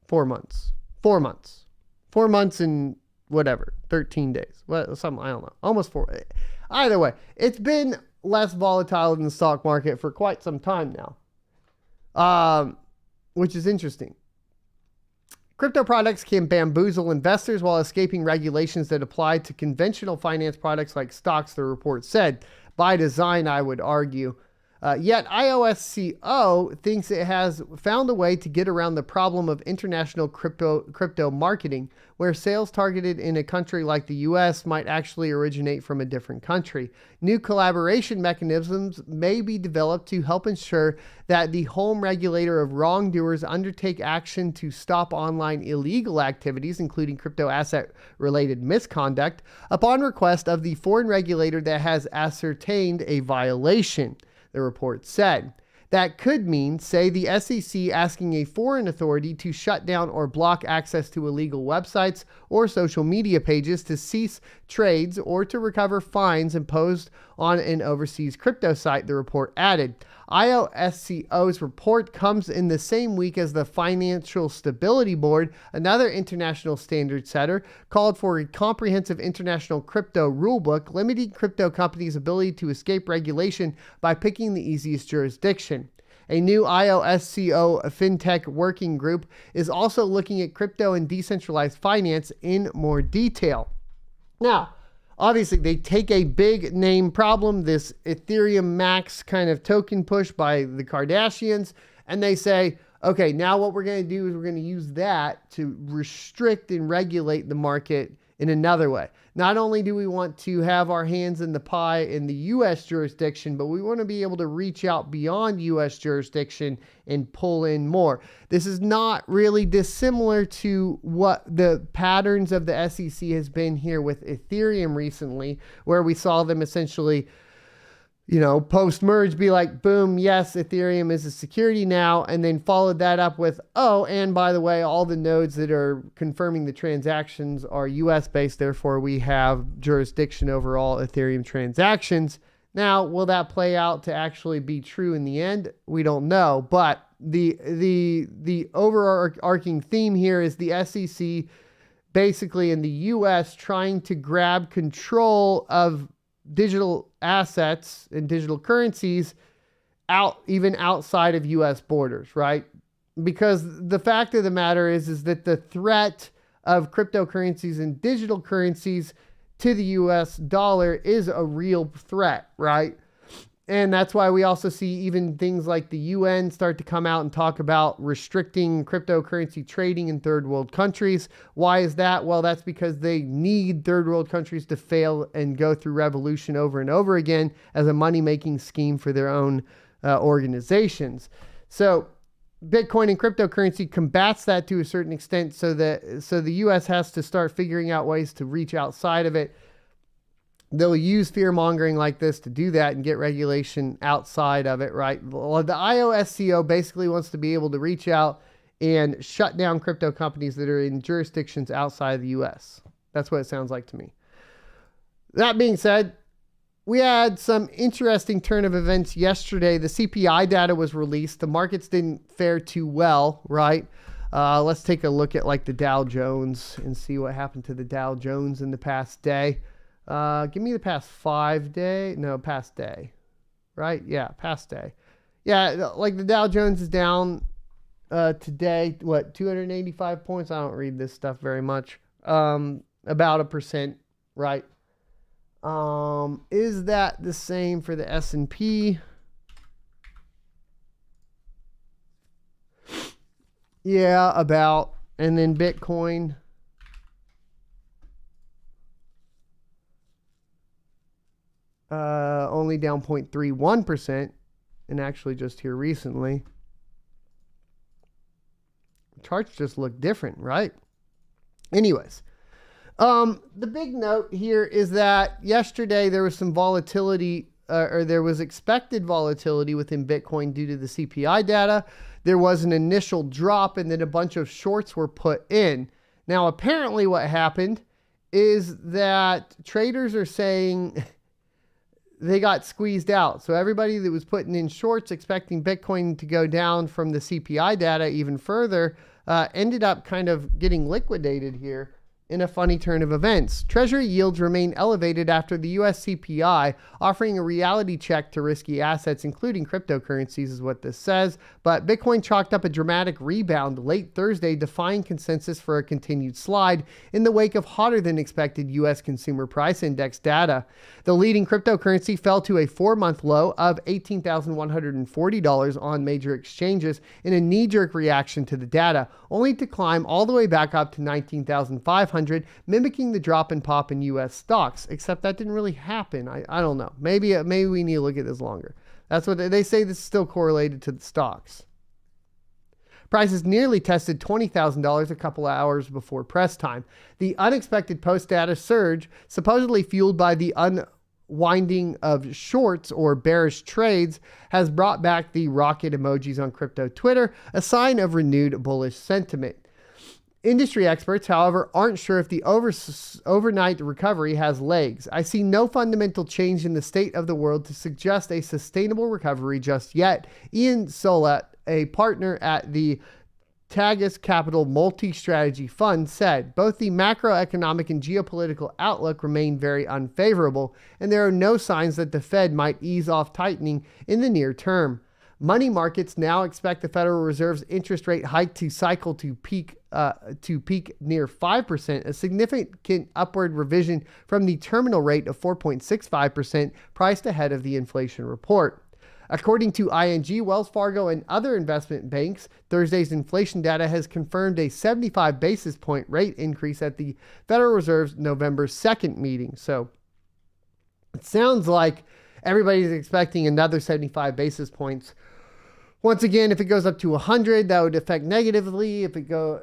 4 months. 4 months. 4 months and whatever, 13 days. Well, something, I don't know, almost 4. Either way, it's been less volatile than the stock market for quite some time now, which is interesting. Crypto products can bamboozle investors while escaping regulations that apply to conventional finance products like stocks, the report said. By design, I would argue. Yet IOSCO thinks it has found a way to get around the problem of international crypto marketing, where sales targeted in a country like the US might actually originate from a different country. New collaboration mechanisms may be developed to help ensure that the home regulator of wrongdoers undertake action to stop online illegal activities, including crypto asset related misconduct, upon request of the foreign regulator that has ascertained a violation, the report said. That could mean, say, the SEC asking a foreign authority to shut down or block access to illegal websites or social media pages, to cease trades, or to recover fines imposed on an overseas crypto site, the report added. IOSCO's report comes in the same week as the Financial Stability Board, another international standard setter, called for a comprehensive international crypto rulebook, limiting crypto companies' ability to escape regulation by picking the easiest jurisdiction. A new IOSCO FinTech working group is also looking at crypto and decentralized finance in more detail. Now, obviously, they take a big name problem, this Ethereum Max kind of token push by the Kardashians, and they say, okay, now what we're going to do is we're going to use that to restrict and regulate the market in another way. Not only do we want to have our hands in the pie in the U.S. jurisdiction, but we want to be able to reach out beyond U.S. jurisdiction and pull in more. This is not really dissimilar to what the patterns of the SEC has been here with Ethereum recently, where we saw them essentially, post-merge be like, boom, yes, Ethereum is a security now, and then followed that up with, oh, and by the way, all the nodes that are confirming the transactions are US-based, therefore we have jurisdiction over all Ethereum transactions. Now, will that play out to actually be true in the end? We don't know, but the overarching theme here is the SEC basically in the US trying to grab control of digital assets and digital currencies even outside of US borders, right? Because the fact of the matter is that the threat of cryptocurrencies and digital currencies to the US dollar is a real threat, right? And that's why we also see even things like the UN start to come out and talk about restricting cryptocurrency trading in third world countries. Why is that? Well, that's because they need third world countries to fail and go through revolution over and over again as a money-making scheme for their own organizations. So Bitcoin and cryptocurrency combats that to a certain extent, so the US has to start figuring out ways to reach outside of it. They'll use fear-mongering like this to do that and get regulation outside of it, right? Well, the IOSCO basically wants to be able to reach out and shut down crypto companies that are in jurisdictions outside of the US. That's what it sounds like to me. That being said, we had some interesting turn of events yesterday. The CPI data was released. The markets didn't fare too well, right? Let's take a look at like the Dow Jones and see what happened to the Dow Jones in the past day. Give me the past 5 day. No, past day. Right? Yeah, past day. Yeah, like the Dow Jones is down today, 285 points? I don't read this stuff very much. About 1%, right? Is that the same for the S&P? Yeah, about. And then Bitcoin. Only down 0.31%, and actually just here recently. Charts just look different, right? Anyways, the big note here is that yesterday there was some volatility, or there was expected volatility within Bitcoin due to the CPI data. There was an initial drop, and then a bunch of shorts were put in. Now, apparently what happened is that traders are saying they got squeezed out. So everybody that was putting in shorts expecting Bitcoin to go down from the CPI data even further ended up kind of getting liquidated here in a funny turn of events. Treasury yields remain elevated after the US CPI, offering a reality check to risky assets, including cryptocurrencies, is what this says. But Bitcoin chalked up a dramatic rebound late Thursday, defying consensus for a continued slide in the wake of hotter than expected US consumer price index data. The leading cryptocurrency fell to a 4-month low of $18,140 on major exchanges in a knee-jerk reaction to the data, only to climb all the way back up to $19,500, mimicking the drop and pop in US stocks, except that didn't really happen. I don't know. Maybe we need to look at this longer. That's what they say. This is still correlated to the stocks. Prices nearly tested $20,000 a couple of hours before press time. The unexpected post-data surge, supposedly fueled by the unwinding of shorts or bearish trades, has brought back the rocket emojis on crypto Twitter, a sign of renewed bullish sentiment. Industry experts, however, aren't sure if the overnight recovery has legs. I see no fundamental change in the state of the world to suggest a sustainable recovery just yet. Ian Solat, a partner at the Tagus Capital Multi-Strategy Fund, said both the macroeconomic and geopolitical outlook remain very unfavorable, and there are no signs that the Fed might ease off tightening in the near term. Money markets now expect the Federal Reserve's interest rate hike to cycle to peak near 5%, a significant upward revision from the terminal rate of 4.65% priced ahead of the inflation report. According to ING, Wells Fargo, and other investment banks, Thursday's inflation data has confirmed a 75 basis point rate increase at the Federal Reserve's November 2nd meeting. So it sounds like everybody's expecting another 75 basis points. Once again, if it goes up to 100, that would affect negatively. If it goes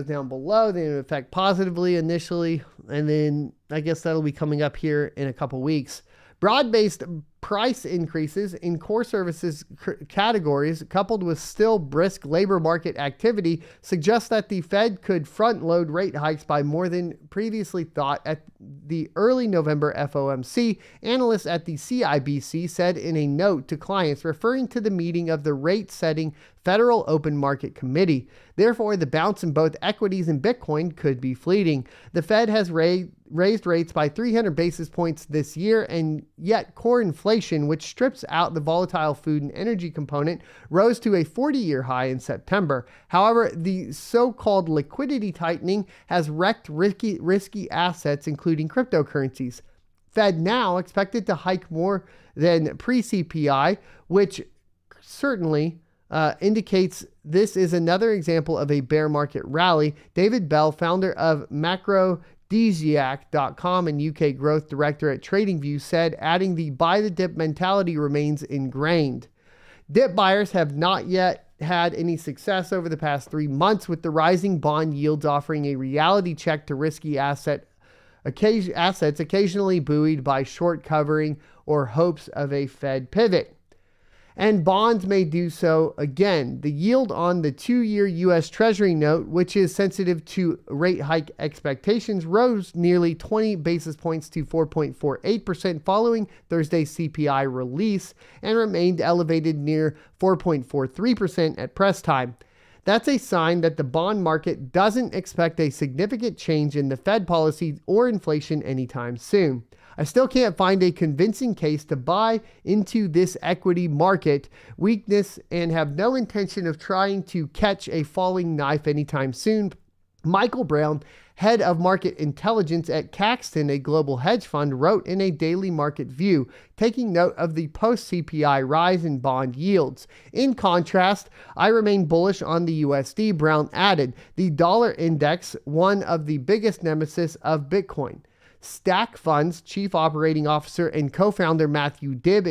down below, then it would affect positively initially. And then I guess that'll be coming up here in a couple weeks. Broad-based price increases in core services categories, coupled with still brisk labor market activity, suggest that the Fed could front-load rate hikes by more than previously thought at the early November FOMC. Analysts at the CIBC said in a note to clients referring to the meeting of the rate-setting Federal Open Market Committee. Therefore, the bounce in both equities and Bitcoin could be fleeting. The Fed has raised rates by 300 basis points this year, and yet core inflation, which strips out the volatile food and energy component, rose to a 40-year high in September. However, the so-called liquidity tightening has wrecked risky assets, including cryptocurrencies. Fed now expected to hike more than pre-CPI, which certainly indicates this is another example of a bear market rally. David Bell, founder of macrodesiac.com and UK growth director at TradingView, said, adding the buy the dip mentality remains ingrained. Dip buyers have not yet had any success over the past 3 months, with the rising bond yields offering a reality check to risky assets, occasionally buoyed by short covering or hopes of a Fed pivot. And bonds may do so again. The yield on the 2-year U.S. Treasury note, which is sensitive to rate hike expectations, rose nearly 20 basis points to 4.48% following Thursday's CPI release, and remained elevated near 4.43% at press time. That's a sign that the bond market doesn't expect a significant change in the Fed policy or inflation anytime soon. I still can't find a convincing case to buy into this equity market weakness and have no intention of trying to catch a falling knife anytime soon. Michael Brown, head of market intelligence at Caxton, a global hedge fund, wrote in a daily market view, taking note of the post-CPI rise in bond yields. In contrast, I remain bullish on the USD, Brown added, the dollar index, one of the biggest nemesis of Bitcoin. Stack Funds chief operating officer and co-founder Matthew Dibb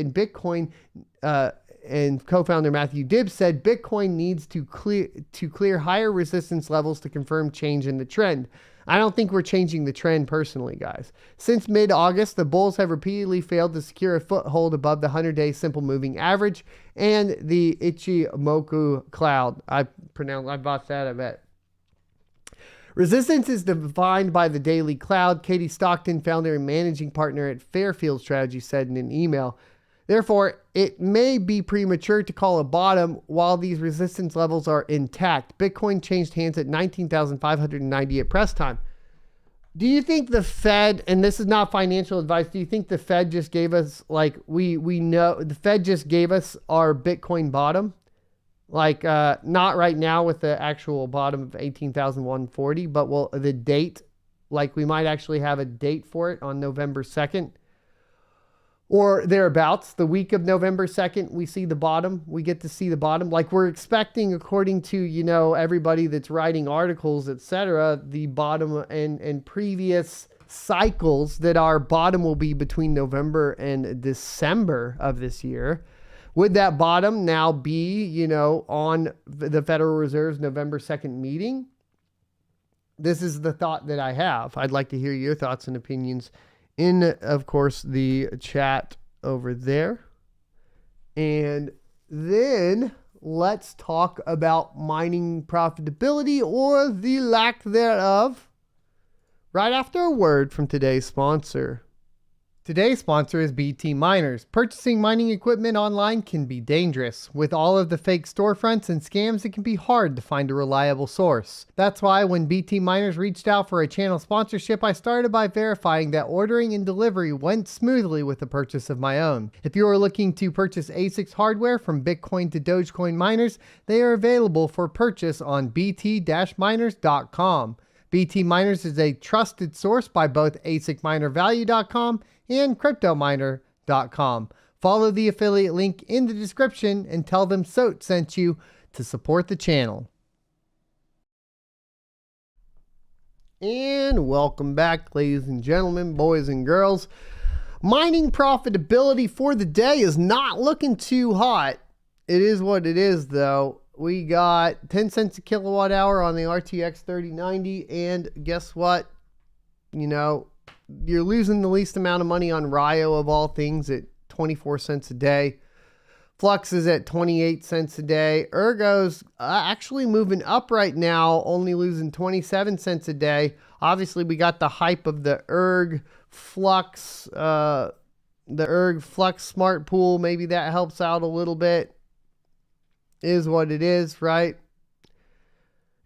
said Bitcoin needs to clear higher resistance levels to confirm change in the trend. I don't think we're changing the trend personally, guys. Since mid-August, the bulls have repeatedly failed to secure a foothold above the 100-day simple moving average and the Ichimoku cloud. I bought that, I bet. Resistance is defined by the daily cloud, Katie Stockton, founder and managing partner at Fairfield Strategy, said in an email. Therefore, it may be premature to call a bottom while these resistance levels are intact. Bitcoin changed hands at 19,590 at press time. Do you think the Fed, and this is not financial advice, do you think the Fed just gave us, like, we know the Fed just gave us our Bitcoin bottom? Like, not right now with the actual bottom of 18,140, but well, the date, like we might actually have a date for it on November 2nd or thereabouts. The week of November 2nd, we see the bottom. We get to see the bottom. Like we're expecting, according to, you know, everybody that's writing articles, etc., the bottom and previous cycles that our bottom will be between November and December of this year. Would that bottom now be, you know, on the Federal Reserve's November 2nd meeting? This is the thought that I have. I'd like to hear your thoughts and opinions in, of course, the chat over there. And then let's talk about mining profitability or the lack thereof right after a word from today's sponsor. Today's sponsor is BT Miners. Purchasing mining equipment online can be dangerous. With all of the fake storefronts and scams, it can be hard to find a reliable source. That's why when BT Miners reached out for a channel sponsorship, I started by verifying that ordering and delivery went smoothly with the purchase of my own. If you are looking to purchase ASICs hardware from Bitcoin to Dogecoin miners, they are available for purchase on bt-miners.com. BT Miners is a trusted source by both ASICMinerValue.com and CryptoMiner.com. Follow the affiliate link in the description and tell them Soat sent you to support the channel. And welcome back, ladies and gentlemen, boys and girls. Mining profitability for the day is not looking too hot. It is what it is, though. We got 10 cents a kilowatt hour on the RTX 3090, and guess what? You know, you're losing the least amount of money on Rio of all things at 24 cents a day. Flux is at 28 cents a day. Ergo's actually moving up right now, only losing 27 cents a day. Obviously, we got the hype of the Flux smart pool. Maybe that helps out a little bit. Is what it is, right?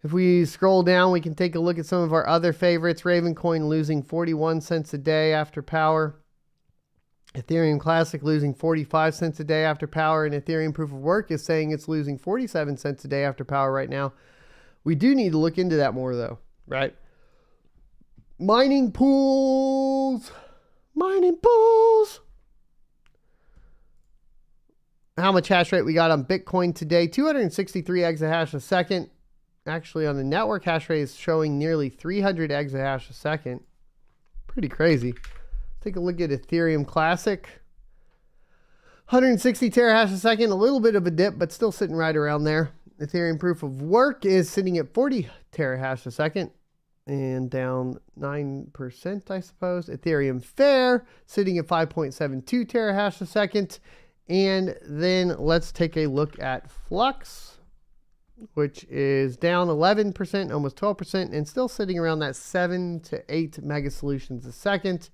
If we scroll down, we can take a look at some of our other favorites. Ravencoin losing 41 cents a day after power. Ethereum Classic losing 45 cents a day after power. And Ethereum Proof of Work is saying it's losing 47 cents a day after power right now. We do need to look into that more, though, right? Mining pools. Mining pools. How much hash rate we got on Bitcoin today? 263 exahash a second. Actually, on the network, hash rate is showing nearly 300 exahash a second. Pretty crazy. Take a look at Ethereum Classic. 160 terahash a second. A little bit of a dip, but still sitting right around there. Ethereum Proof of Work is sitting at 40 terahash a second and down 9%, I suppose. Ethereum Fair sitting at 5.72 terahash a second. And then let's take a look at Flux, which is down 11%, almost 12%, and still sitting around that 7 to 8 mega solutions a second.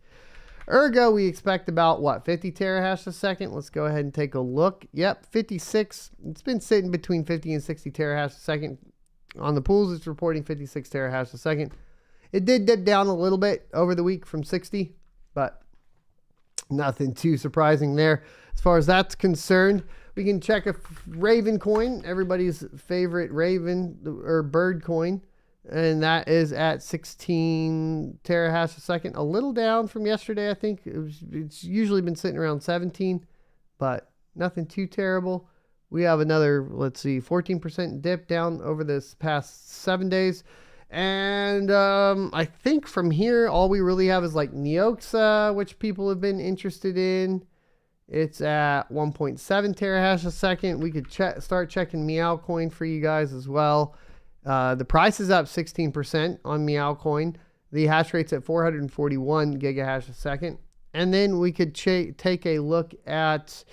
Ergo, we expect about, what, 50 terahash a second? Let's go ahead and take a look. Yep, 56. It's been sitting between 50 and 60 terahash a second. On the pools, it's reporting 56 terahash a second. It did dip down a little bit over the week from 60, but nothing too surprising there. As far as that's concerned, we can check a Raven coin, everybody's favorite Raven or bird coin, and that is at 16 terahash a second. A little down from yesterday, I think. It's usually been sitting around 17, but nothing too terrible. We have another, let's see, 14% dip down over this past 7 days. And I think from here, all we really have is like Neoxa, which people have been interested in. It's at 1.7 terahash a second. We could start checking Meow Coin for you guys as well. The price is up 16% on Meow Coin. The hash rate's at 441 gigahash a second. And then we could take a look at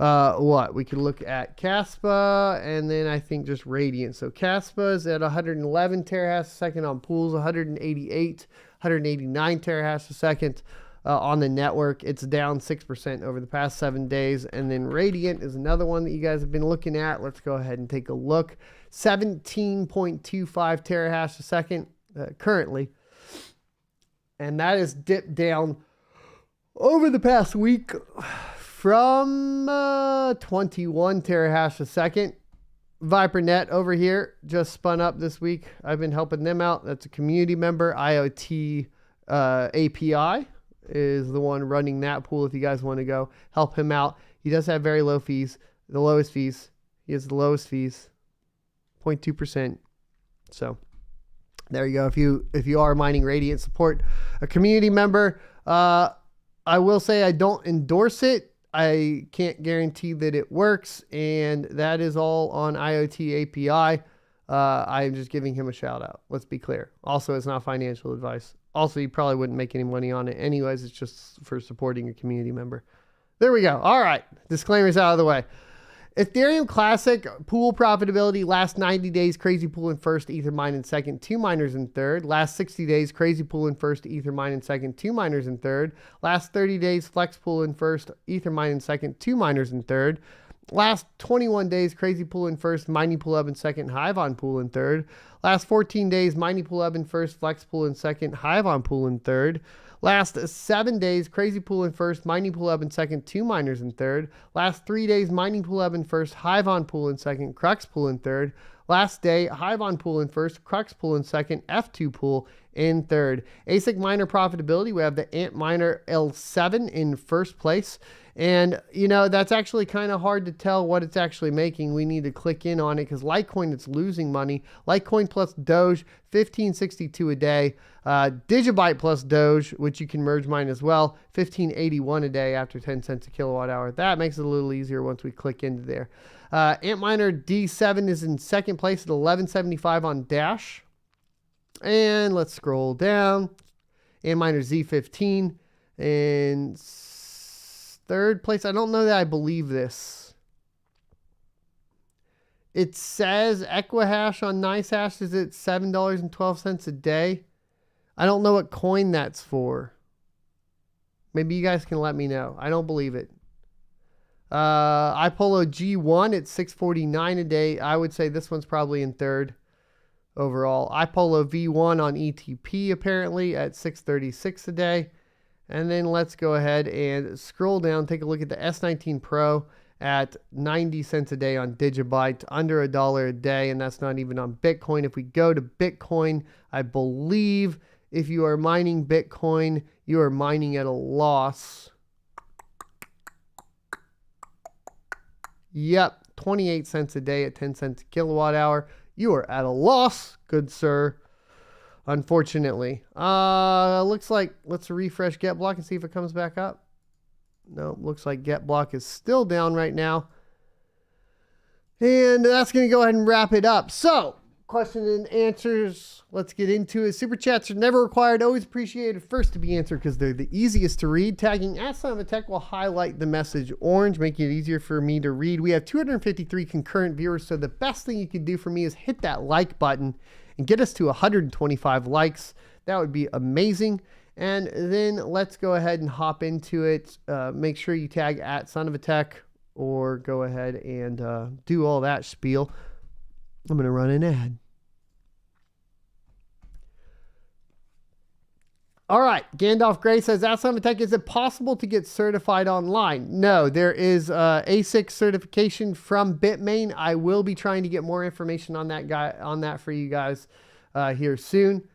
we could look at Caspa, and then I think just Radiant. So Caspa is at 111 terahash a second on pools, 189 terahash a second on the network. It's down 6% over the past 7 days. And then Radiant is another one that you guys have been looking at. Let's go ahead and take a look. 17.25 terahash a second currently. And that has dipped down over the past week from 21 terahash a second. ViperNet over here just spun up this week. I've been helping them out. That's a community member. IoT API is the one running that pool if you guys want to go help him out. He does have very low fees, the lowest fees. He has the lowest fees, 0.2%. So there you go. If you are mining Radiant, support a community member. I will say I don't endorse it. I can't guarantee that it works, and that is all on IoT API. I'm just giving him a shout out. Let's be clear. Also, it's not financial advice. Also, you probably wouldn't make any money on it anyways. It's just for supporting a community member. There we go. All right. Disclaimers out of the way. Ethereum Classic pool profitability, last 90 days, crazy pool in first, Ether mine in second, 2 miners in third. Last 60 days, crazy pool in first, Ether mine in second, 2 miners in third. Last 30 days, Flex pool in first, Ether mine in second, 2 miners in third. Last 21 days, crazy pool in first, mining pool up in second, Hive on pool in third. Last 14 days, mining pool up in first, Flex pool in second, Hive on pool in third. Last 7 days, crazy pool in first, mining pool up in second, 2 miners in third. Last 3 days, mining pool up in first, Hive on pool in second, Crux pool in third. Last day, Hive on pool in first, Crux pool in second, F2 pool in third. ASIC miner profitability, we have the Ant Miner L7 in first place. And, you know, that's actually kind of hard to tell what it's actually making. We need to click in on it because Litecoin, it's losing money. Litecoin plus Doge, 1562 a day. Digibyte plus Doge, which you can merge mine as well, 1581 a day after 10 cents a kilowatt hour. That makes it a little easier once we click into there. Antminer D7 is in second place at 1175 on Dash. And let's scroll down. Antminer Z15 in third place. I don't know that I believe this. It says Equihash on NiceHash is at $7.12 a day. I don't know what coin that's for. Maybe you guys can let me know. I don't believe it. iPolo G1 at $6.49 a day. I would say this one's probably in third overall. iPolo V1 on ETP apparently at $6.36 a day. And then let's go ahead and scroll down, take a look at the S19 Pro at 90 cents a day on Digibyte, under $1 a day, and that's not even on Bitcoin. If we go to Bitcoin, I believe if you are mining Bitcoin, you are mining at a loss. Yep, 28 cents a day at 10 cents a kilowatt hour. You are at a loss, good sir. Unfortunately. Looks like, let's refresh GetBlock and see if it comes back up. No, looks like GetBlock is still down right now. And that's going to go ahead and wrap it up. So, question and answers. Let's get into it. Super chats are never required, always appreciated. First to be answered because they're the easiest to read. Tagging @SonOfATech will highlight the message orange, making it easier for me to read. We have 253 concurrent viewers, so the best thing you can do for me is hit that like button and get us to 125 likes. That would be amazing. And then let's go ahead and hop into it. Make sure you tag @SonOfATech or go ahead and do all that spiel. I'm going to run an ad. All right. Gandalf Gray says, @SonOfATech, is it possible to get certified online? No, there is ASIC certification from Bitmain. I will be trying to get more information on that for you guys here soon.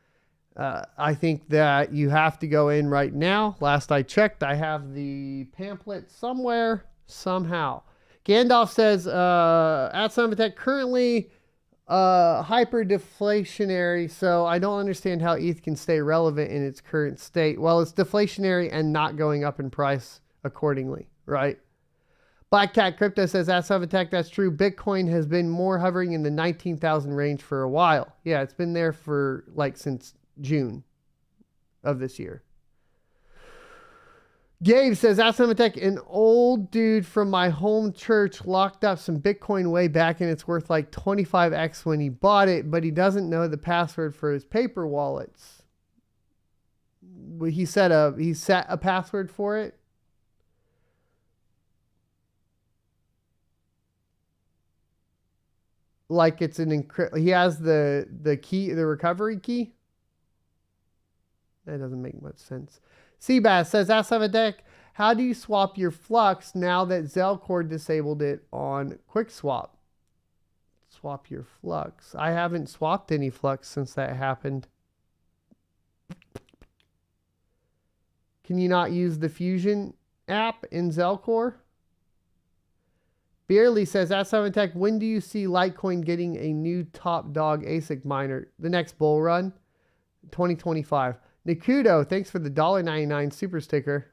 I think that you have to go in right now. Last I checked, I have the pamphlet somewhere, somehow. Gandalf says, @SonOfATech, currently hyper deflationary, so I don't understand how ETH can stay relevant in its current state. Well, it's deflationary and not going up in price accordingly, right? Black Cat Crypto says, @SonOfATech, that's true. Bitcoin has been more hovering in the 19,000 range for a while. Yeah, it's been there for like since June of this year. Gabe says, @SonOfATech, an old dude from my home church locked up some Bitcoin way back and it's worth like 25x when he bought it, but he doesn't know the password for his paper wallets. He set a password for it. Like it's an he has the key, the recovery key. That doesn't make much sense. Seabass says, Ask Deck, how do you swap your Flux now that Zelcore disabled it on QuickSwap? Swap your Flux. I haven't swapped any Flux since that happened. Can you not use the Fusion app in Zelcore? Beerly says, Ask Tech, when do you see Litecoin getting a new top dog ASIC miner? The next bull run? 2025. Nikudo, thanks for the $1.99 super sticker.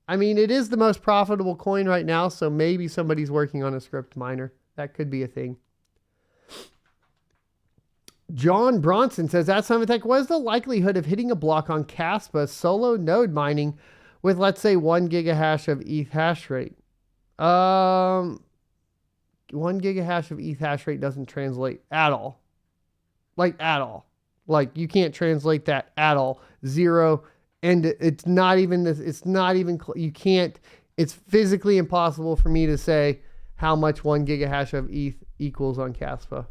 I mean, it is the most profitable coin right now, so maybe somebody's working on a script miner. That could be a thing. John Bronson says, Ask Tech, what is the likelihood of hitting a block on Caspa solo node mining with, let's say, 1 gigahash of ETH hash rate? 1 gigahash of ETH hash rate doesn't translate at all. Like, at all. Like, you can't translate that at all. 0. And it's not even this. It's not even, you can't, it's physically impossible for me to say how much 1 gigahash of ETH equals on Caspa.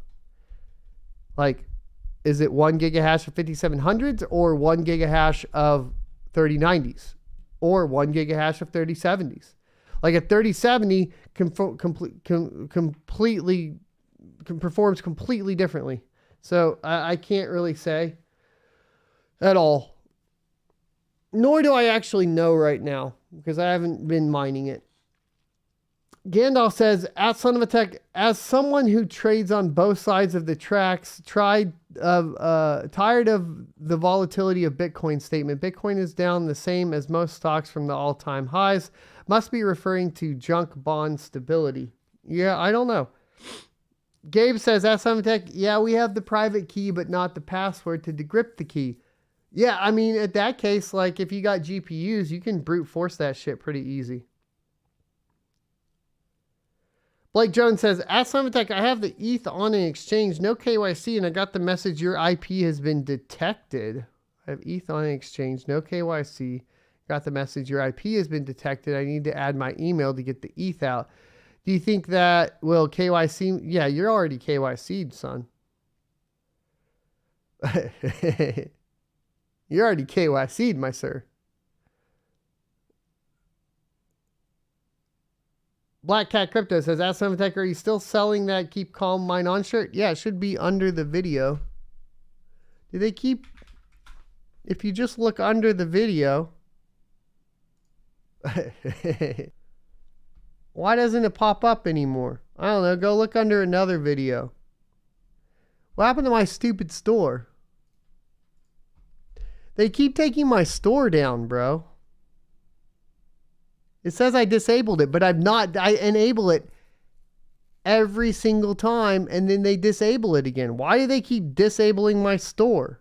Like, is it 1 gigahash of 5700s or 1 gigahash of 3090s or 1 gigahash of 3070s? Like a 3070 performs completely differently. So I can't really say at all. Nor do I actually know right now because I haven't been mining it. Gandalf says, at Son of a Tech, as someone who trades on both sides of the tracks, tired of the volatility of Bitcoin statement. Bitcoin is down the same as most stocks from the all-time highs. Must be referring to junk bond stability. Yeah, I don't know. Gabe says, at Son of a Tech, yeah, we have the private key, but not the password to decrypt the key. Yeah, I mean, at that case, like if you got GPUs, you can brute force that shit pretty easy. Blake Jones says, at Tech, I have the ETH on an exchange, no KYC, and I got the message your IP has been detected. I have ETH on an exchange, no KYC. Got the message your IP has been detected. I need to add my email to get the ETH out. Do you think that will KYC? Yeah, you're already KYC'd, son. You're already KYC'd, my sir. Black Cat Crypto says, Ask Tech, are you still selling that Keep Calm Mine On shirt? Yeah, it should be under the video. Do they keep... If you just look under the video... Why doesn't it pop up anymore? I don't know. Go look under another video. What happened to my stupid store? They keep taking my store down, bro. It says I disabled it, but I've not. I enable it every single time, and then they disable it again. Why do they keep disabling my store?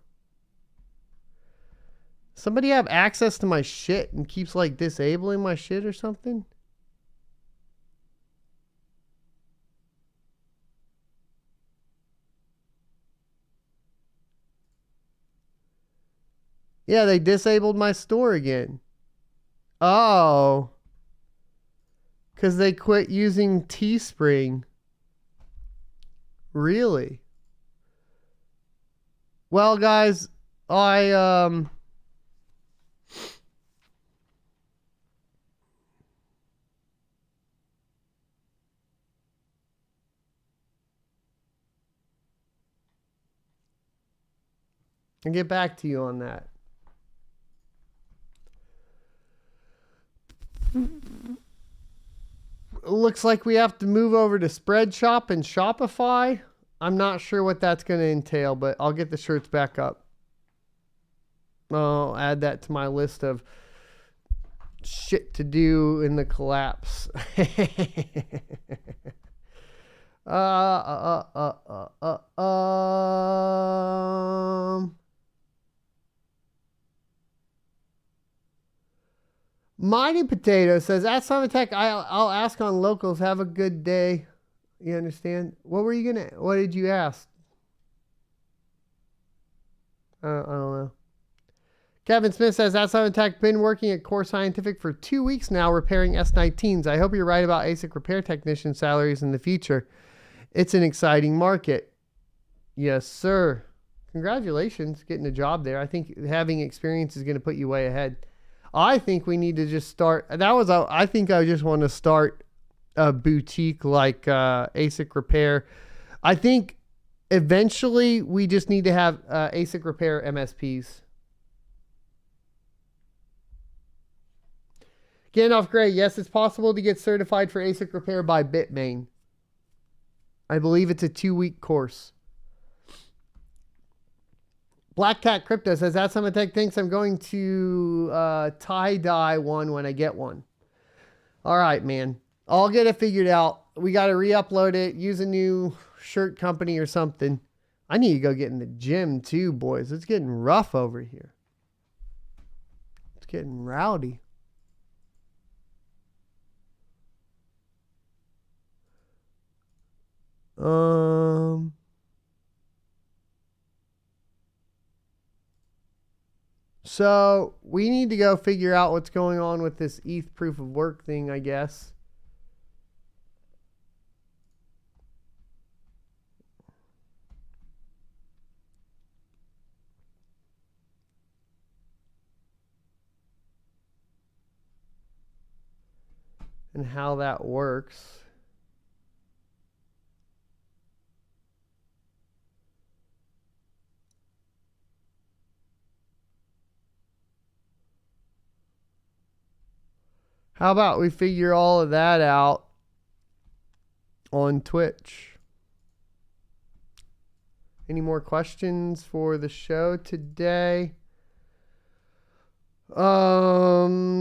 Somebody have access to my shit and keeps like disabling my shit or something? Yeah, they disabled my store again. Oh. Because they quit using Teespring. Really? Well, guys, I I'll get back to you on that. Looks like we have to move over to Spreadshop and Shopify. I'm not sure what that's going to entail, but I'll get the shirts back up. I'll add that to my list of shit to do in the collapse. Mighty Potato says, at Simon Tech, I'll ask on locals. Have a good day. You understand? What did you ask? I don't know. Kevin Smith says, at Simon Tech, been working at Core Scientific for 2 weeks now, repairing S19s. I hope you're right about ASIC repair technician salaries in the future. It's an exciting market. Yes, sir. congratulations getting a job there. I think having experience is going to put you way ahead. I think we need to just start. I think I just want to start a boutique like ASIC repair. I think eventually we just need to have ASIC repair MSPs. Gandalf Gray, yes, it's possible to get certified for ASIC repair by Bitmain. I believe it's a 2-week course. Black Cat Crypto says, that Tech thinks I'm going to tie-dye one when I get one. All right, man. I'll get it figured out. We got to re-upload it, use a new shirt company or something. I need to go get in the gym too, boys. It's getting rough over here. It's getting rowdy. So we need to go figure out what's going on with this ETH proof of work thing, I guess. And how that works. How about we figure all of that out on Twitch? Any more questions for the show today?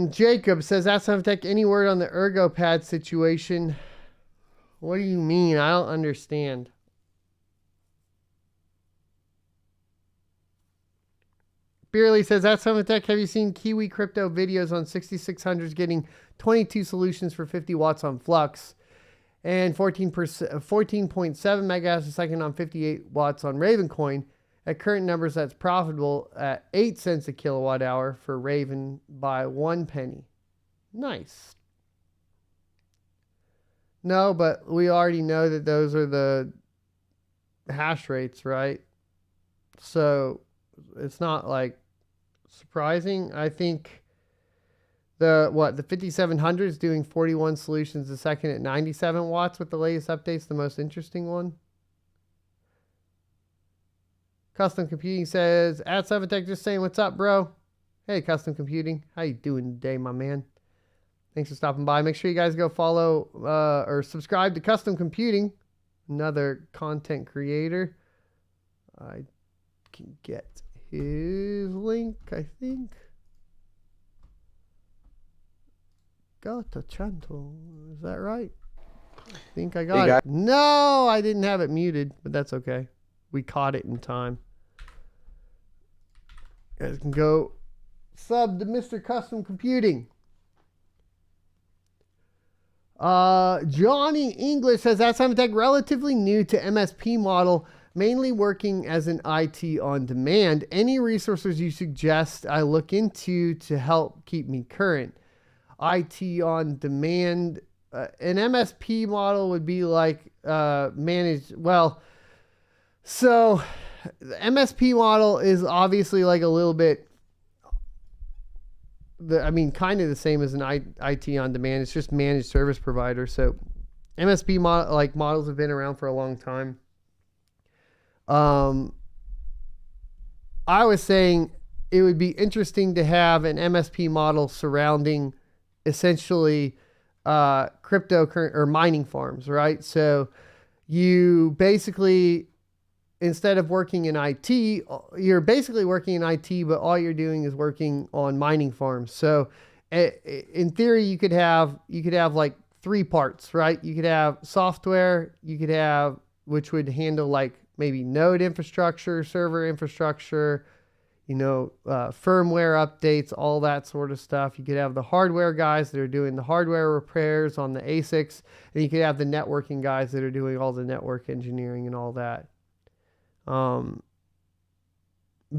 Jacob says, Ask Tech, any word on the Ergo pad situation? What do you mean? I don't understand. Beerly says, Ask Tech, have you seen Kiwi crypto videos on 6600s getting 22 solutions for 50 watts on Flux and 14.7 megahertz a second on 58 watts on Ravencoin? At current numbers, that's profitable at 8 cents a kilowatt hour for Raven by 1 penny. Nice. No, but we already know that those are the hash rates, right? So it's not like surprising. I think the 5700 is doing 41 solutions a second at 97 watts with the latest updates, the most interesting one. Custom Computing says, at 7tech, just saying what's up, bro. Hey, Custom Computing. How you doing today, my man? Thanks for stopping by. Make sure you guys go follow or subscribe to Custom Computing, another content creator. I can get his link, I think. Got a channel. Is that right? I think I got it. No, I didn't have it muted, but that's okay. We caught it in time. You guys can go sub to Mr. Custom Computing. Johnny English says, that's Tech relatively new to MSP model, mainly working as an IT on demand. Any resources you suggest I look into to help keep me current? IT on demand. An MSP model would be like managed. Well, so the MSP model is obviously like a little bit, kind of the same as an IT on demand. It's just managed service provider. So MSP models have been around for a long time. I was saying it would be interesting to have an MSP model surrounding essentially cryptocurrency or mining farms, right? So you basically, instead of working in IT, you're basically working in IT, but all you're doing is working on mining farms. So in theory, you could have like 3 parts, right? You could have software, which would handle like maybe node infrastructure, server infrastructure, firmware updates, all that sort of stuff. You could have the hardware guys that are doing the hardware repairs on the ASICs, and you could have the networking guys that are doing all the network engineering and all that.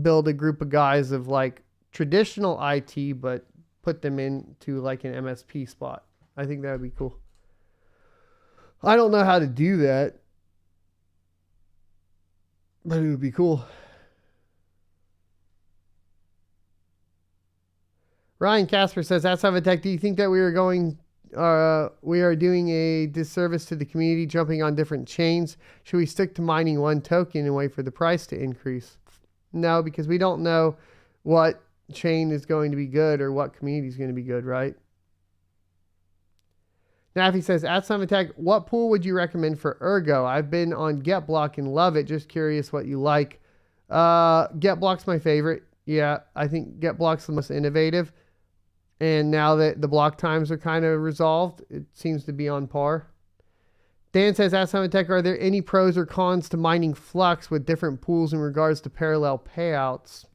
Build a group of guys of like traditional IT, but put them into like an MSP spot. I think that would be cool. I don't know how to do that, but it would be cool. Ryan Casper says, "That's Tech. Do you think that we are doing a disservice to the community, jumping on different chains? Should we stick to mining one token and wait for the price to increase?" No, because we don't know what chain is going to be good or what community is going to be good, right? Naffy says, at Summit Tech, what pool would you recommend for Ergo? I've been on GetBlock and love it. Just curious what you like. GetBlock's my favorite. Yeah, I think GetBlock's the most innovative. And now that the block times are kind of resolved, it seems to be on par. Dan says, at Summit Tech, are there any pros or cons to mining Flux with different pools in regards to parallel payouts?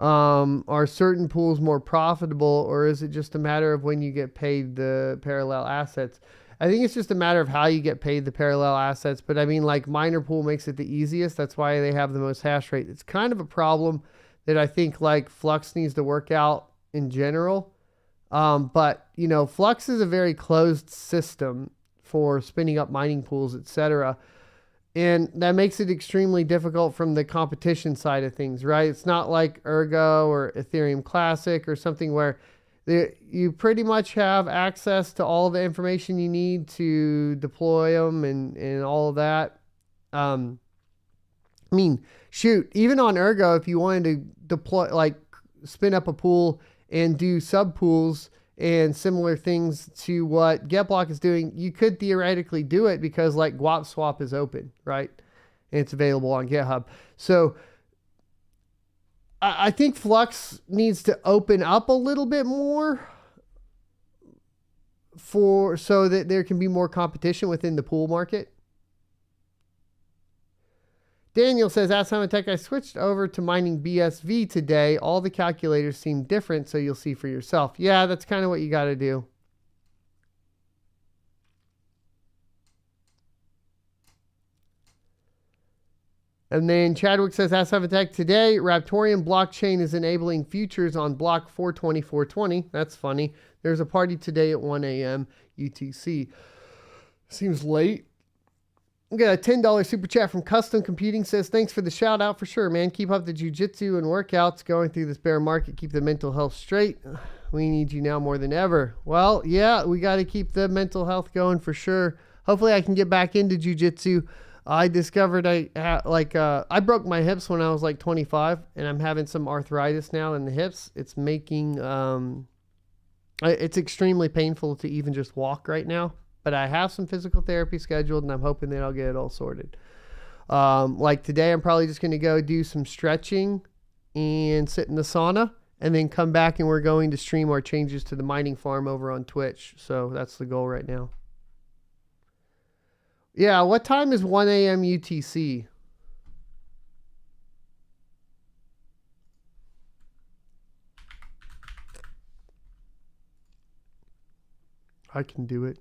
Are certain pools more profitable, or is it just a matter of when you get paid the parallel assets? I think it's just a matter of how you get paid the parallel assets. But I mean, like, miner pool makes it the easiest. That's why they have the most hash rate. It's kind of a problem that I think like Flux needs to work out in general. But you know, Flux is a very closed system for spinning up mining pools, etc. And that makes it extremely difficult from the competition side of things, right? It's not like Ergo or Ethereum Classic or something where you pretty much have access to all the information you need to deploy them and all of that. I mean, shoot, even on Ergo, if you wanted to deploy, like spin up a pool and do sub pools and similar things to what GetBlock is doing, you could theoretically do it because like Guap Swap is open, right? And it's available on GitHub. So I think Flux needs to open up a little bit more so that there can be more competition within the pool market. Daniel says, at Summit Tech, I switched over to mining BSV today. All the calculators seem different, so you'll see for yourself. Yeah, that's kind of what you got to do. And then Chadwick says, at Summit Tech, today, Raptorium blockchain is enabling futures on block 42420. That's funny. There's a party today at 1 a.m. UTC. Seems late. We got a $10 super chat from Custom Computing. Says, thanks for the shout out for sure, man. Keep up the jiu-jitsu and workouts going through this bear market. Keep the mental health straight. We need you now more than ever. Well, yeah, we got to keep the mental health going for sure. Hopefully I can get back into jiu-jitsu. I discovered I broke my hips when I was like 25 and I'm having some arthritis now in the hips. It's making, it's extremely painful to even just walk right now. But I have some physical therapy scheduled, and I'm hoping that I'll get it all sorted. Like today, I'm probably just going to go do some stretching and sit in the sauna, and then come back, and we're going to stream our changes to the mining farm over on Twitch. So that's the goal right now. Yeah, what time is 1 a.m. UTC? I can do it.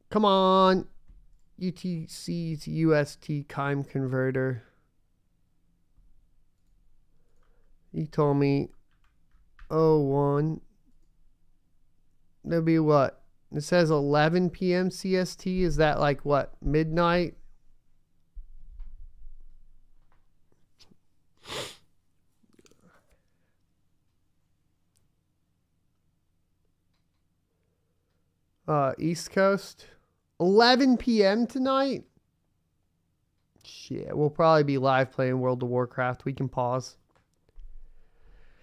Come on, UTC to UST Kime converter. You told me 01. That'd be what? It says 11 p.m. CST. Is that like what? Midnight? East Coast. 11 p.m. tonight? Shit, we'll probably be live playing World of Warcraft. We can pause.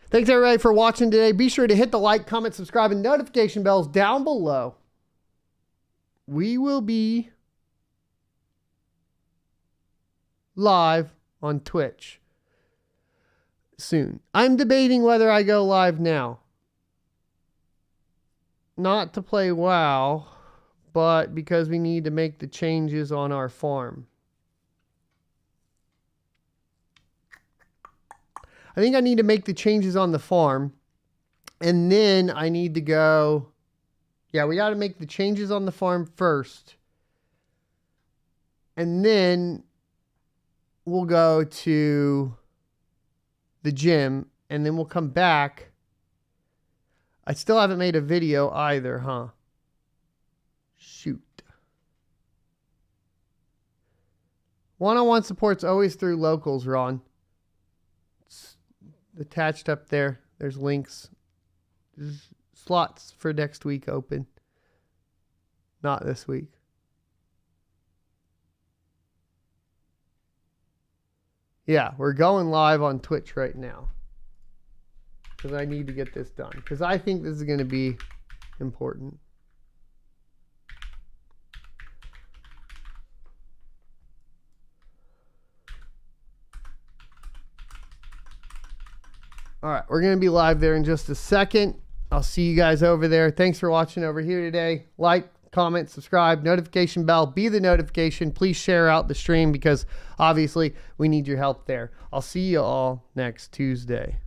Thanks everybody for watching today. Be sure to hit the like, comment, subscribe, and notification bells down below. We will be live on Twitch soon. I'm debating whether I go live now. Not to play WoW, but because we need to make the changes on our farm. I think I need to make the changes on the farm, and then I need to go. Yeah, we got to make the changes on the farm first, and then we'll go to the gym, and then we'll come back. I still haven't made a video either, huh? Shoot. One-on-one support's always through locals, Ron. It's attached up there. There's links. There's slots for next week open. Not this week. Yeah, we're going live on Twitch right now. Because I need to get this done. Because I think this is going to be important. All right, we're going to be live there in just a second. I'll see you guys over there. Thanks for watching over here today. Like, comment, subscribe, notification bell, be the notification. Please share out the stream because obviously we need your help there. I'll see you all next Tuesday.